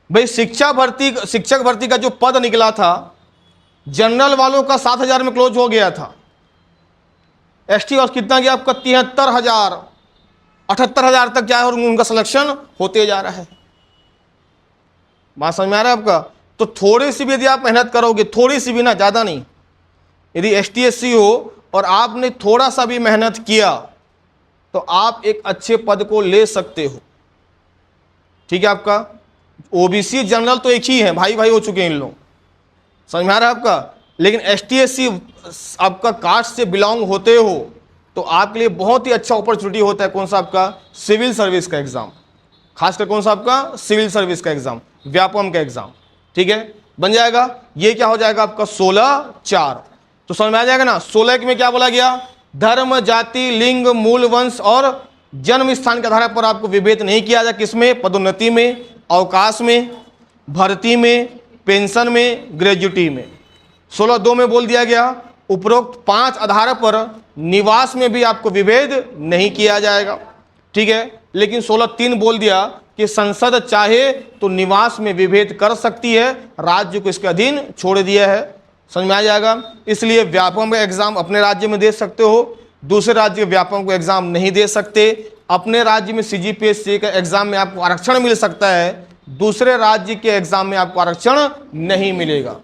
भाई शिक्षक भर्ती का जो पद निकला था, जनरल वालों का 7,000 में क्लोज हो गया था, ST और कितना गया आपका 73,000, 78,000 तक क्या है और उनका सिलेक्शन होते जा रहा है। बात समझ में आ रहा है आपका? तो थोड़ी सी भी यदि आप मेहनत करोगे, थोड़ी सी भी ना, ज़्यादा नहीं, यदि ST/SC हो और आपने थोड़ा सा भी मेहनत किया तो आप एक अच्छे पद को ले सकते हो। ठीक है आपका? OBC जनरल तो एक ही है, भाई भाई हो चुके हैं इन लोग, समझ में आ रहा है आपका? लेकिन ST/SC आपका कास्ट से बिलोंग होते हो तो आपके लिए बहुत ही अच्छा अपॉर्चुनिटी होता है। कौन सा? आपका सिविल सर्विस का एग्जाम, खासकर कौन सा? आपका सिविल सर्विस का एग्जाम, व्यापम का एग्जाम। ठीक है, बन जाएगा। ये क्या हो जाएगा आपका 16/4, तो समझ में आ जाएगा ना। 16 में क्या बोला गया? धर्म, जाति, लिंग, मूल वंश और जन्म स्थान के आधार पर आपको विभेद नहीं किया जाए। किसमें? पदोन्नति में, अवकाश में, भर्ती में, पेंशन में, ग्रेजुटी में। 16(2) में बोल दिया गया उपरोक्त 5 आधार पर निवास में भी आपको विभेद नहीं किया जाएगा। ठीक है, लेकिन 16(3) बोल दिया कि संसद चाहे तो निवास में विभेद कर सकती है, राज्य को इसके अधीन छोड़ दिया है। समझ में आ जाएगा? इसलिए व्यापम का एग्जाम अपने राज्य में दे सकते हो, दूसरे राज्य के व्यापम को एग्जाम नहीं दे सकते। अपने राज्य में CGPSC का एग्जाम में आपको आरक्षण मिल सकता है, दूसरे राज्य के एग्जाम में आपको आरक्षण नहीं मिलेगा।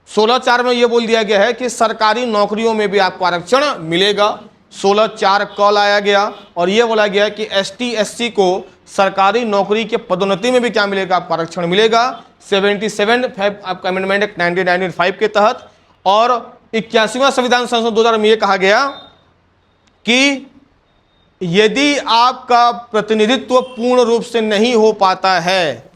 16(4) में यह बोल दिया गया है कि सरकारी नौकरियों में भी आपको आरक्षण मिलेगा। 16(4) कॉल आया गया और यह बोला गया कि ST/SC को सरकारी नौकरी के पदोन्नति में भी क्या मिलेगा? आपको आरक्षण मिलेगा। 77 आपका अमेंडमेंट एक्ट 1995 के तहत। और 81वां संविधान संशोधन 2000 में यह कहा गया कि यदि आपका प्रतिनिधित्व पूर्ण रूप से नहीं हो पाता है,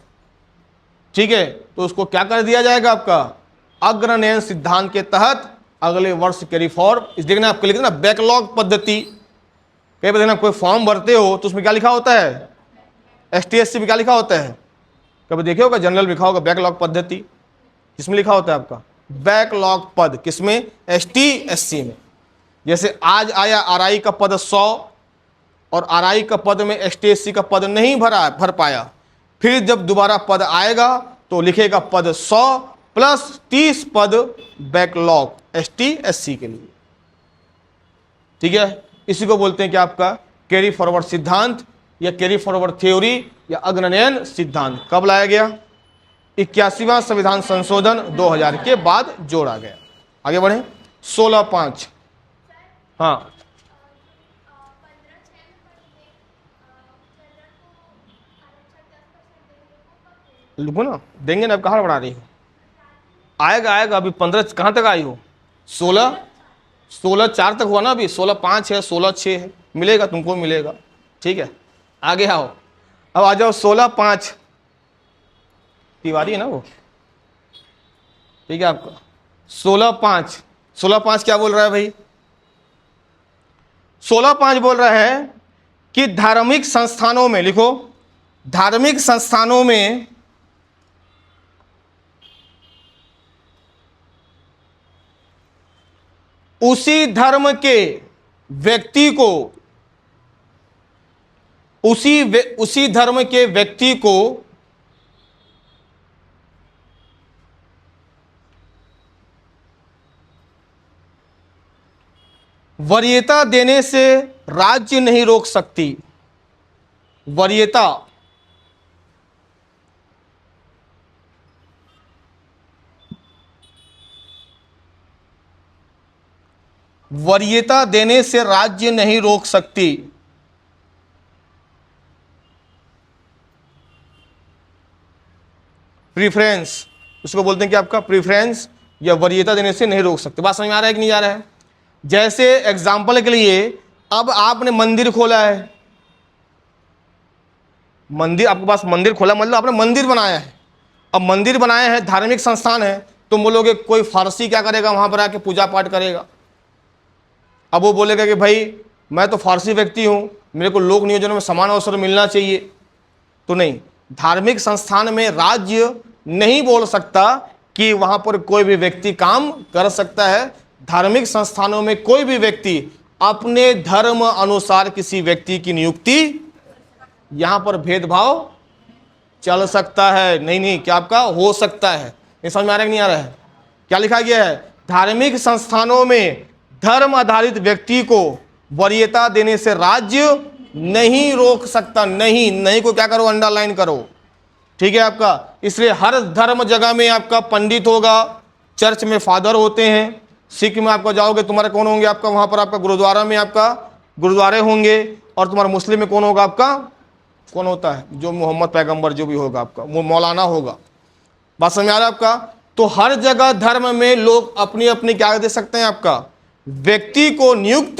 ठीक है, तो उसको क्या कर दिया जाएगा? आपका अग्रनयन सिद्धांत के तहत अगले वर्ष कैरी फॉर, इस देखना आपको लिखना बैकलॉग पद्धति। कई बार देखना कोई फॉर्म भरते हो तो उसमें क्या लिखा होता है? ST/SC में क्या लिखा होता है? कभी देखे होगा जनरल लिखा होगा बैकलॉग पद्धति, किसमें लिखा होता है? आपका बैकलॉग पद किसमें? ST/SC में। जैसे आज आया RI का पद 100 और RI का पद में ST/SC का पद नहीं भर पाया, फिर जब दोबारा पद आएगा तो लिखेगा पद 100 प्लस 30 पद बैकलॉग ST/SC के लिए। ठीक है, इसी को बोलते हैं कि आपका कैरी फॉरवर्ड सिद्धांत या कैरी फॉरवर्ड थ्योरी या अग्रनयन सिद्धांत। कब लाया गया? 81वां संविधान संशोधन 2000 के बाद जोड़ा गया। आगे बढ़े। 16(5) हाँ, लिखो ना, देंगे ना, अब कहाँ बढ़ा रही हो? आएगा आएगा, अभी 15 कहाँ तक आई हो? 16(4) तक हुआ ना, अभी 16(5) है, 16(6) है, मिलेगा तुमको, मिलेगा। ठीक है, आगे आओ। अब आ जाओ 16(5), तिवारी है ना वो, ठीक है आपका। 16(5), 16(5) क्या बोल रहा है भाई? 16(5) बोल रहा है कि धार्मिक संस्थानों में, लिखो, धार्मिक संस्थानों में उसी धर्म के व्यक्ति को, उसी धर्म के व्यक्ति को वरीयता देने से राज्य नहीं रोक सकती। वरीयता, वरीयता देने से राज्य नहीं रोक सकती। प्रीफरेंस, उसको बोलते हैं कि आपका प्रीफरेंस या वरीयता देने से नहीं रोक सकते। बात समझ में आ रहा है कि नहीं आ रहा है? जैसे एग्जाम्पल के लिए, अब आपने मंदिर खोला है, मंदिर, आपके पास मंदिर खोला मतलब आपने मंदिर बनाया है। अब मंदिर बनाया है, धार्मिक संस्थान है, तुम बोलोगे कोई फारसी क्या करेगा वहां पर आके पूजा पाठ करेगा। अब वो बोलेगा कि भाई मैं तो फारसी व्यक्ति हूं, मेरे को लोक नियोजनों में समान अवसर मिलना चाहिए। तो नहीं, धार्मिक संस्थान में राज्य नहीं बोल सकता कि वहां पर कोई भी व्यक्ति काम कर सकता है। धार्मिक संस्थानों में कोई भी व्यक्ति अपने धर्म अनुसार किसी व्यक्ति की नियुक्ति, यहां पर भेदभाव चल सकता है। नहीं नहीं, क्या आपका हो सकता है? ये समझ में आ रहा है कि नहीं आ रहा है? क्या लिखा गया है? धार्मिक संस्थानों में धर्म आधारित व्यक्ति को वरीयता देने से राज्य नहीं रोक सकता। नहीं, नहीं को क्या करो, अंडरलाइन करो, ठीक है आपका। इसलिए हर धर्म जगह में आपका पंडित होगा, चर्च में फादर होते हैं, सिख में आपका जाओगे तुम्हारे कौन होंगे, आपका वहां पर आपका गुरुद्वारा में आपका गुरुद्वारे होंगे, और तुम्हारा मुस्लिम में कौन होगा, आपका कौन होता है, जो मोहम्मद पैगंबर जो भी होगा आपका वो मौलाना होगा। बात समझ आ रहा है आपका। तो हर जगह धर्म में लोग अपनी अपनी क्या दे सकते हैं, आपका व्यक्ति को नियुक्त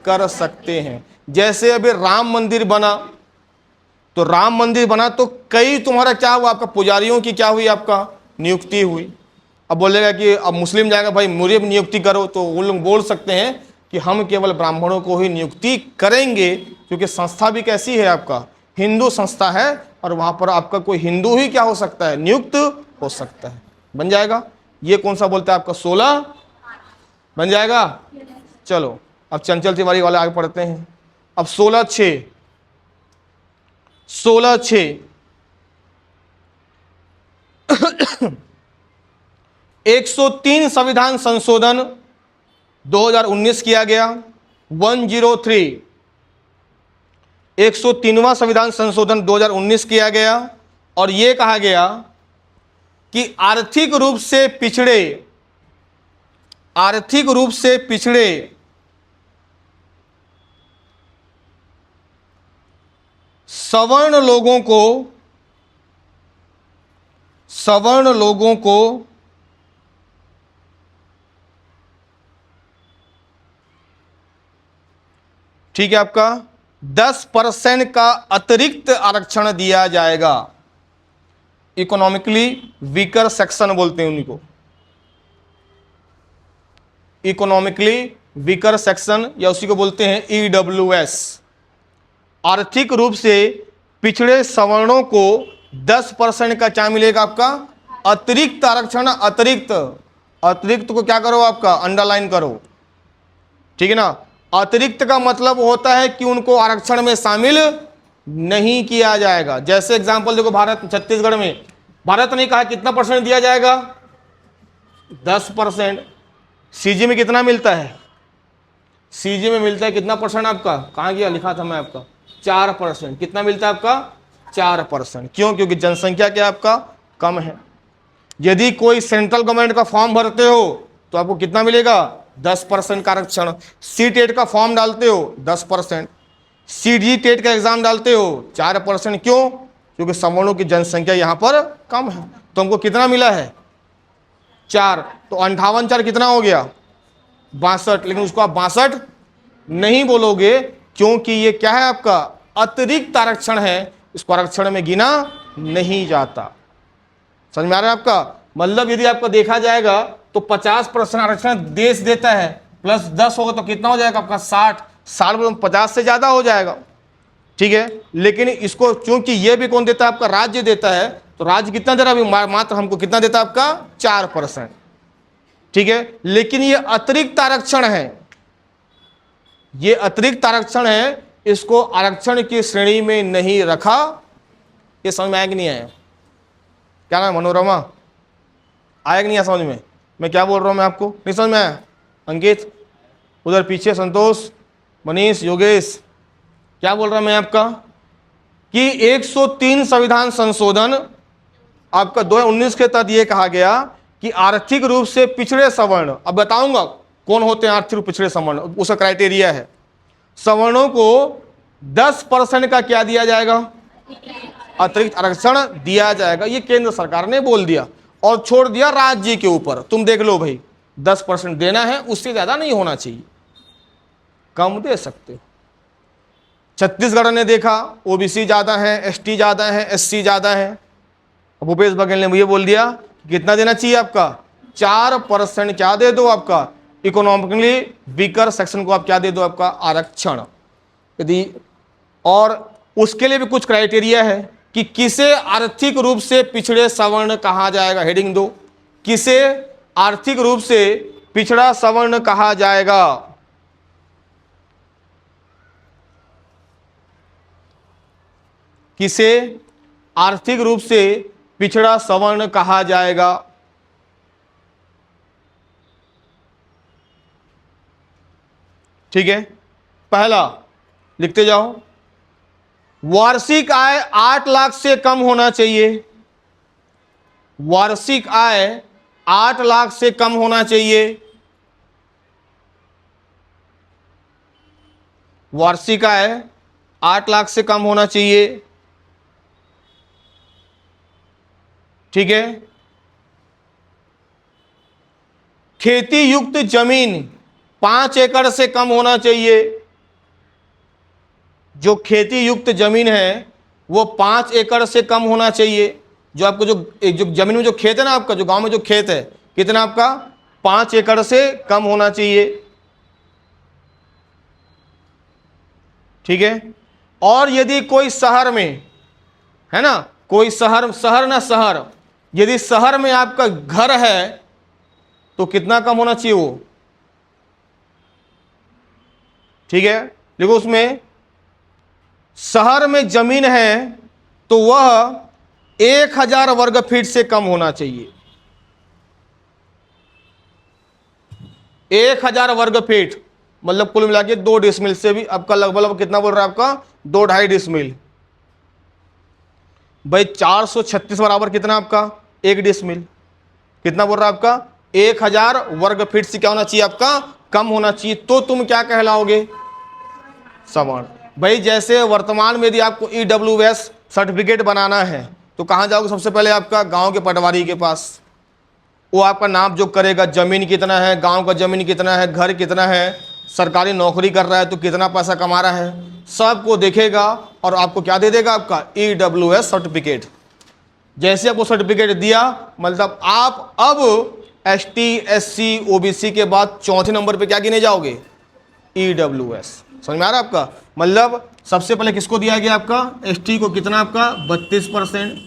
कर सकते हैं। जैसे अभी राम मंदिर बना, तो राम मंदिर बना तो कई तुम्हारा क्या हुआ, आपका पुजारियों की क्या हुई, आपका नियुक्ति हुई। अब बोलेगा कि अब मुस्लिम जाएगा, भाई मुझे भी नियुक्ति करो, तो वो लोग बोल सकते हैं कि हम केवल ब्राह्मणों को ही नियुक्ति करेंगे, क्योंकि संस्था भी कैसी है, आपका हिंदू संस्था है, और वहां पर आपका कोई हिंदू ही क्या हो सकता है, नियुक्त हो सकता है। बन जाएगा। ये कौन सा बोलता है, आपका 16 बन जाएगा। चलो अब चंचल तिवारी वाले आगे पढ़ते हैं। अब 16/6 103 संविधान संशोधन 2019 किया गया। 103 103वां संविधान संशोधन 2019 किया गया, और यह कहा गया कि आर्थिक रूप से पिछड़े सवर्ण लोगों को ठीक है आपका 10% का अतिरिक्त आरक्षण दिया जाएगा। इकोनॉमिकली वीकर सेक्शन बोलते हैं उन्हीं को, इकोनॉमिकली वीकर सेक्शन, या उसी को बोलते हैं EWS। आर्थिक रूप से पिछड़े सवर्णों को 10% का क्या मिलेगा, आपका अतिरिक्त आरक्षण। अतिरिक्त को क्या करो, आपका अंडरलाइन करो, ठीक है ना। अतिरिक्त का मतलब होता है कि उनको आरक्षण में शामिल नहीं किया जाएगा। जैसे एग्जांपल देखो, भारत छत्तीसगढ़ में भारत ने कहा कितना परसेंट दिया जाएगा, 10%। सीजी में कितना मिलता है, सीजी में मिलता है कितना परसेंट, आपका कहाँ गया, लिखा था मैं आपका 4%। कितना मिलता है आपका 4%। क्यों, क्योंकि जनसंख्या क्या आपका कम है। यदि कोई सेंट्रल गवर्नमेंट का फॉर्म भरते हो तो आपको कितना मिलेगा, 10% का आरक्षण। सी-टेट का फॉर्म डालते हो 10%, सी-टेट का एग्जाम डालते हो 4%। क्यों, क्योंकि सवर्णों की जनसंख्या यहां पर कम है। तो हमको कितना मिला है, 4। तो 58/4 कितना हो गया, 62। लेकिन उसको आप 62 नहीं बोलोगे, क्योंकि ये क्या है, आपका अतिरिक्त आरक्षण है, इसको आरक्षण में गिना नहीं जाता। समझ में आ रहा है आपका। मतलब यदि आपको देखा जाएगा तो 50% आरक्षण देश देता है, प्लस 10 होगा तो कितना हो जाएगा आपका 60 में 50 से ज्यादा हो जाएगा, ठीक है। लेकिन इसको चूंकि ये भी कौन देता है, आपका राज्य देता है, तो राज्य कितना दे रहा है अभी, मात्र हमको कितना देता है, आपका 4%, ठीक है। लेकिन ये अतिरिक्त आरक्षण है, ये अतिरिक्त आरक्षण है, इसको आरक्षण की श्रेणी में नहीं रखा। ये समझ में आया कि नहीं आया, क्या नाम है, मनोरमा, आया कि नहीं आया समझ में, मैं क्या बोल रहा हूं मैं आपको नहीं समझ में आया। अंकित उधर पीछे, संतोष, मनीष, योगेश, क्या बोल रहा मैं आपका कि 103 संविधान संशोधन आपका 2019 के तहत यह कहा गया कि आर्थिक रूप से पिछड़े सवर्ण, अब बताऊंगा कौन होते हैं आर्थिक रूप पिछड़े सवर्ण, उसका क्राइटेरिया है। सवर्णों को 10% का क्या दिया जाएगा, अतिरिक्त आरक्षण दिया जाएगा। ये केंद्र सरकार ने बोल दिया और छोड़ दिया राज्य के ऊपर, तुम देख लो भाई 10% देना है, उससे ज्यादा नहीं होना चाहिए, कम दे सकते हो। छत्तीसगढ़ ने देखा ओबीसी ज्यादा है, एसटी ज्यादा है, एससी ज्यादा है, भूपेश बघेल ने ये बोल दिया कि कितना देना चाहिए, आपका 4% क्या दे दो, आपका इकोनॉमिकली वीकर सेक्शन को आप क्या दे दो, आपका आरक्षण। यदि और उसके लिए भी कुछ क्राइटेरिया है कि किसे आर्थिक रूप से पिछड़े सवर्ण कहा जाएगा, हेडिंग दो, किसे आर्थिक रूप से पिछड़ा सवर्ण कहा जाएगा। किसे आर्थिक रूप से पिछड़ा सवर्ण कहा जाएगा। ठीक है, पहला लिखते जाओ, वार्षिक आय 8 लाख से कम होना चाहिए। वार्षिक आय 8 लाख से कम होना चाहिए। वार्षिक आय 8 लाख से कम होना चाहिए। ठीक है। खेती युक्त जमीन 5 एकड़ से कम होना चाहिए। जो खेती युक्त जमीन है वो 5 एकड़ से कम होना चाहिए। जो आपको जो जमीन में जो खेत है ना आपका, जो गांव में जो खेत है, कितना आपका 5 एकड़ से कम होना चाहिए। ठीक है। और यदि कोई शहर में है ना, कोई शहर, यदि शहर में आपका घर है तो कितना कम होना चाहिए वो। ठीक है। देखो उसमें शहर में जमीन है तो वह 1000 वर्ग फीट से कम होना चाहिए। 1000 वर्ग फीट मतलब कुल मिला के 2 डिसमिल से भी आपका लगभग कितना बोल रहा है आपका 2-2.5 डिसमिल। भाई 436 बराबर कितना आपका 1 डिसमिल। कितना बोल रहा है आपका 1000 वर्ग फीट से क्या होना चाहिए आपका कम होना चाहिए। तो तुम क्या कहलाओगे, सवर्ण। भाई जैसे वर्तमान में यदि आपको EWS सर्टिफिकेट बनाना है तो कहाँ जाओगे, सबसे पहले आपका गांव के पटवारी के पास। वो आपका नाप जो करेगा, जमीन कितना है, गांव का जमीन कितना है, घर कितना है, सरकारी नौकरी कर रहा है तो कितना पैसा कमा रहा है, सबको देखेगा और आपको क्या दे देगा आपका EWS सर्टिफिकेट। जैसे आपको सर्टिफिकेट दिया मतलब आप अब ST SC OBC के बाद चौथे नंबर पे क्या गिने जाओगे, EWS। समझ में आ रहा है आपका। मतलब सबसे पहले किसको दिया गया आपका ST को कितना आपका 32%,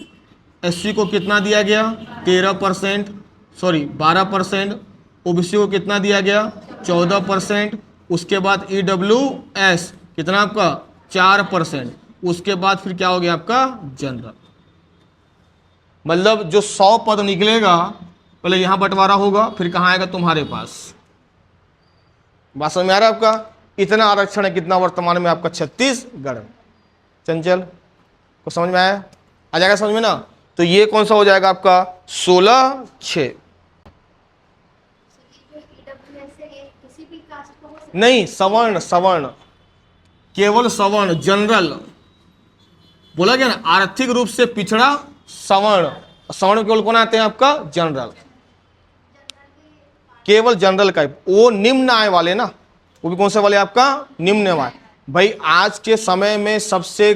SC को कितना दिया गया 13%, सॉरी 12%, OBC को कितना दिया गया 14%, उसके बाद EWS कितना आपका 4%, उसके बाद फिर क्या हो गया आपका जनरल। मतलब जो 100 पद निकलेगा पहले यहां बंटवारा होगा फिर कहां आएगा तुम्हारे पास। बात समझ में आ रहा है आपका। इतना आरक्षण है कितना वर्तमान में आपका छत्तीसगढ़ में। चंचल को समझ में आया, आ जाएगा समझ में ना। तो ये कौन सा हो जाएगा आपका 16/6। नहीं सवर्ण, सवर्ण केवल सवर्ण, जनरल बोला गया ना, आर्थिक रूप से पिछड़ा सवर्ण। सवर्ण केवल कौन आते हैं आपका जनरल, केवल जनरल का। वो निम्न आय वाले ना, वो भी कौन से वाले आपका निम्न आय। भाई आज के समय में सबसे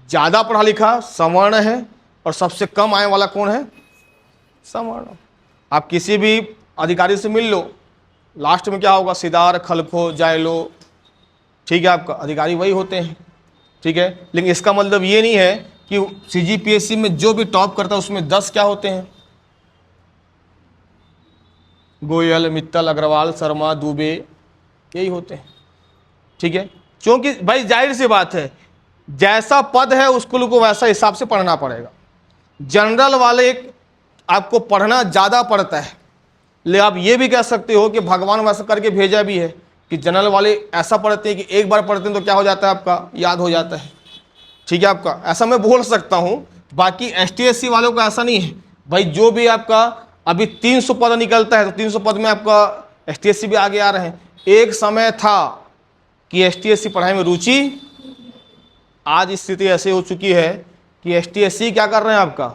ज्यादा पढ़ा लिखा सवर्ण है और सबसे कम आय वाला कौन है, सवर्ण। आप किसी भी अधिकारी से मिल लो, लास्ट में क्या होगा सिदार खलखो जायलो, ठीक है, आपका अधिकारी वही होते हैं। ठीक है। लेकिन इसका मतलब ये नहीं है कि CGPSC में जो भी टॉप करता है उसमें 10 क्या होते हैं, गोयल मित्तल अग्रवाल शर्मा दुबे यही होते हैं। ठीक है। क्योंकि भाई जाहिर सी बात है जैसा पद है उसको को वैसा हिसाब से पढ़ना पड़ेगा। जनरल वाले आपको पढ़ना ज़्यादा पड़ता है, ले आप ये भी कह सकते हो कि भगवान वैसा करके भेजा भी है कि जनरल वाले ऐसा पढ़ते हैं कि एक बार पढ़ते हैं तो क्या हो जाता है आपका याद हो जाता है। ठीक है आपका, ऐसा मैं बोल सकता हूँ। बाकी ST SC वालों का ऐसा नहीं है। भाई जो भी आपका अभी 300 पद निकलता है तो 300 पद में आपका ST SC भी आगे आ रहे हैं। एक समय था कि ST SC पढ़ाई में रुचि, आज स्थिति ऐसे हो चुकी है कि ST SC क्या कर रहे हैं आपका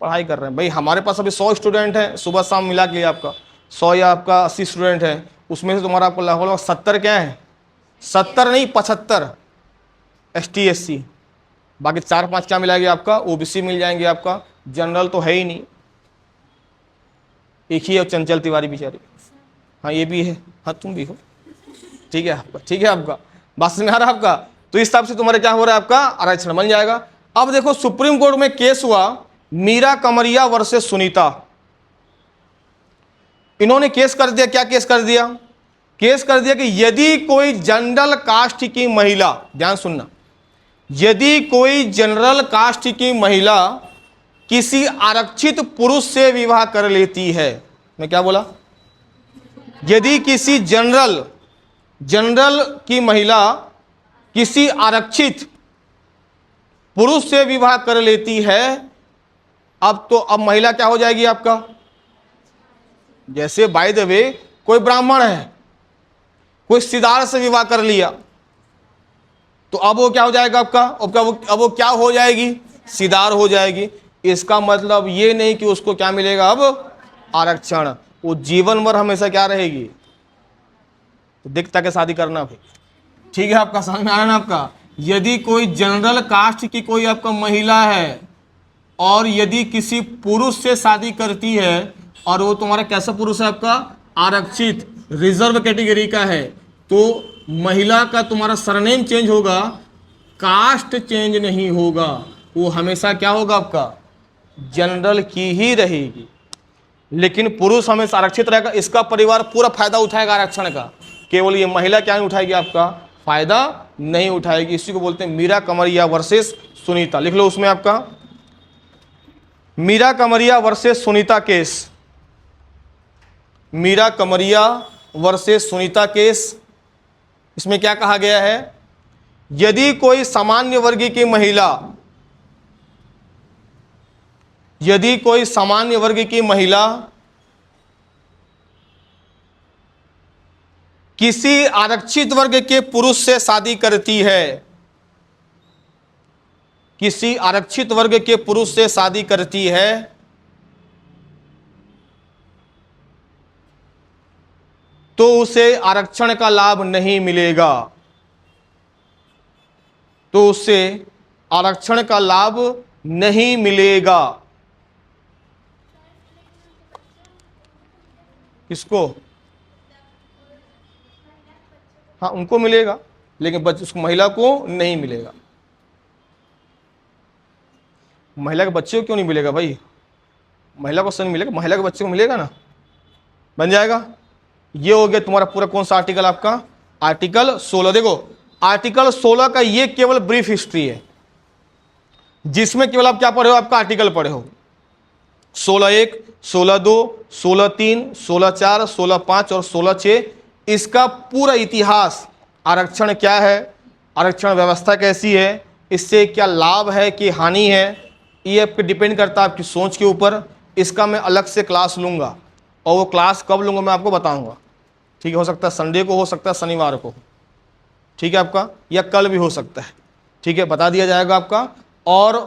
पढ़ाई कर रहे हैं। भाई हमारे पास अभी 100 स्टूडेंट हैं, सुबह शाम मिला के आपका 100 या आपका 80 स्टूडेंट हैं, उसमें से तुम्हारा आपको लगभग 70 क्या है, 70 नहीं 75 ST SC, बाकी 4-5 क्या मिलाएंगे आपका OBC मिल जाएंगे आपका, जनरल तो है ही नहीं। एक ही है चंचल तिवारी बेचारी, हाँ ये भी है, हाँ तुम भी हो। ठीक है आपका, ठीक है आपका, बात समझ में आ रहा है आपका। तो इस हिसाब से तुम्हारे क्या हो रहा है आपका आरक्षण बन जाएगा। अब देखो सुप्रीम कोर्ट में केस हुआ मीरा कमरिया वर्सेस सुनीता। इन्होंने केस कर दिया, क्या केस कर दिया, केस कर दिया कि यदि कोई जनरल कास्ट की महिला, ध्यान सुनना, यदि कोई जनरल कास्ट की महिला किसी आरक्षित पुरुष से विवाह कर लेती है, मैं क्या बोला, यदि किसी जनरल जनरल की महिला किसी आरक्षित पुरुष से विवाह कर लेती है, अब महिला क्या हो जाएगी आपका? जैसे बाय द वे कोई ब्राह्मण है, कोई सिदार से विवाह कर लिया, तो अब वो क्या हो जाएगा आपका? अब वो क्या हो जाएगी? सिदार हो जाएगी। इसका मतलब ये नहीं कि उसको क्या मिलेगा अब? आरक्षण। वो जीवन भर हमेशा क्या रहेगी? तो दिखता के शादी करना भाई, ठीक है आपका, समझ में आ रहा है ना आपका? यदि कोई जनरल कास्ट की कोई आपका महिला है और यदि किसी पुरुष से शादी करती है और वो तुम्हारा कैसा पुरुष है आपका? आरक्षित रिजर्व कैटेगरी का है, तो महिला का तुम्हारा सरनेम चेंज होगा, कास्ट चेंज नहीं होगा। वो हमेशा क्या होगा आपका? जनरल की ही रहेगी। लेकिन पुरुष हमेशा आरक्षित रहेगा। इसका परिवार पूरा फायदा उठाएगा आरक्षण का, केवल ये महिला क्या नहीं उठाएगी? आपका फायदा नहीं उठाएगी। इसी को बोलते हैं मीरा कमरिया वर्सेस सुनीता। लिख लो उसमें आपका मीरा कमरिया वर्सेस सुनीता केस। मीरा कमरिया वर्सेस सुनीता केस। इसमें क्या कहा गया है? यदि कोई सामान्य वर्ग की महिला, यदि कोई सामान्य वर्ग की महिला किसी आरक्षित वर्ग के पुरुष से शादी करती है, किसी आरक्षित वर्ग के पुरुष से शादी करती है, तो उसे आरक्षण का लाभ नहीं मिलेगा, तो उसे आरक्षण का लाभ नहीं मिलेगा। किसको? हाँ, उनको मिलेगा, लेकिन उस महिला को नहीं मिलेगा। महिला के बच्चे को क्यों नहीं मिलेगा भाई? महिला को नहीं मिलेगा, महिला के बच्चे को मिलेगा ना, बन जाएगा। ये हो गया तुम्हारा पूरा कौन सा आर्टिकल आपका? आर्टिकल 16। देखो आर्टिकल 16 का ये केवल ब्रीफ हिस्ट्री है, जिसमें केवल आप क्या पढ़े हो? आपका आर्टिकल पढ़े हो 16(1), 16(2), 16(3), 16(4), 16(5) और 16(6). इसका पूरा इतिहास, आरक्षण क्या है, आरक्षण व्यवस्था कैसी है, इससे क्या लाभ है कि हानि है, ये आप पे डिपेंड करता है आपकी सोच के ऊपर। इसका मैं अलग से क्लास लूँगा, और वो क्लास कब लूँगा मैं आपको बताऊँगा, ठीक है? हो सकता है संडे को, हो सकता है शनिवार को, ठीक है आपका, या कल भी हो सकता है, ठीक है? बता दिया जाएगा आपका। और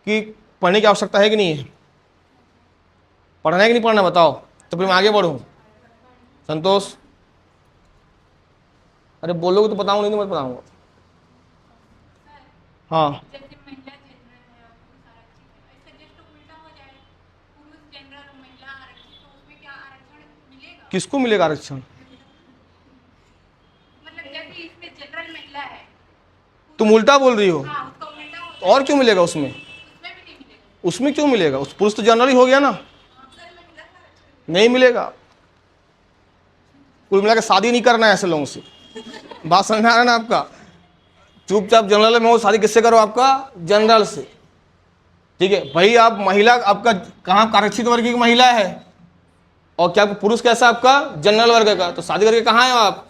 कि पढ़ने की आवश्यकता है कि नहीं है? पढ़ना है कि नहीं पढ़ना, बताओ तो फिर मैं आगे बढ़ूँ। संतोष, अरे बोलोगे तो बताऊँ, नहीं तो मैं बताऊँगा। हाँ, किसको मिलेगा आरक्षण? तुम उल्टा बोल रही हो। तो और क्यों मिलेगा उसमें? उसमें क्यों मिलेगा? उस पुरुष तो जनरल ही हो गया ना, नहीं मिलेगा। कुल मिला के शादी नहीं करना है ऐसे लोगों से। बात समझ में आ रहा है ना आपका? चुपचाप जनरल में हो, शादी किससे करो? आपका जनरल से, ठीक है भाई? आप महिला, आपका कहाँ आरक्षित वर्ग की महिला है, और क्या पुरुष कैसा आपका? जनरल वर्ग का, तो शादी करके कहाँ है आप?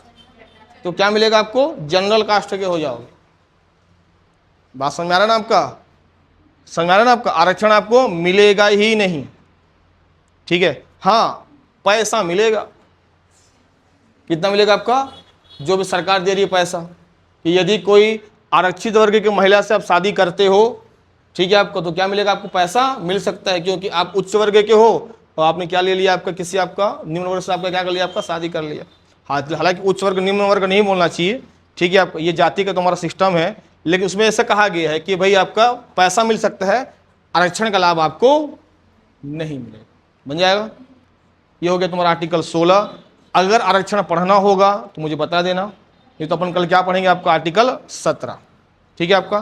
तो क्या मिलेगा आपको? जनरल कास्ट के हो जाओगे। बात समझ में आ रहा है ना आपका? समझ में आ रहा है ना आपका? आरक्षण आपको मिलेगा ही नहीं, ठीक है? हाँ, पैसा मिलेगा। कितना मिलेगा आपका? जो भी सरकार दे रही है पैसा, कि यदि कोई आरक्षित वर्ग की महिला से आप शादी करते हो, ठीक है आपको, तो क्या मिलेगा? आपको पैसा मिल सकता है, क्योंकि आप उच्च वर्ग के हो और आपने क्या ले लिया? आपका किसी आपका निम्न वर्ग से आपका क्या कर लिया? आपका शादी कर लिया। हाँ, हालांकि उच्च वर्ग निम्न वर्ग नहीं बोलना चाहिए, ठीक है आपका, ये जाति का तुम्हारा सिस्टम है, लेकिन उसमें ऐसा कहा गया है कि भाई आपका पैसा मिल सकता है, आरक्षण का लाभ आपको नहीं मिलेगा। बन जाएगा? ये हो गया तुम्हारा आर्टिकल 16। अगर आरक्षण पढ़ना होगा तो मुझे बता देना, नहीं तो अपन कल क्या पढ़ेंगे? आपका आर्टिकल 17, ठीक है आपका।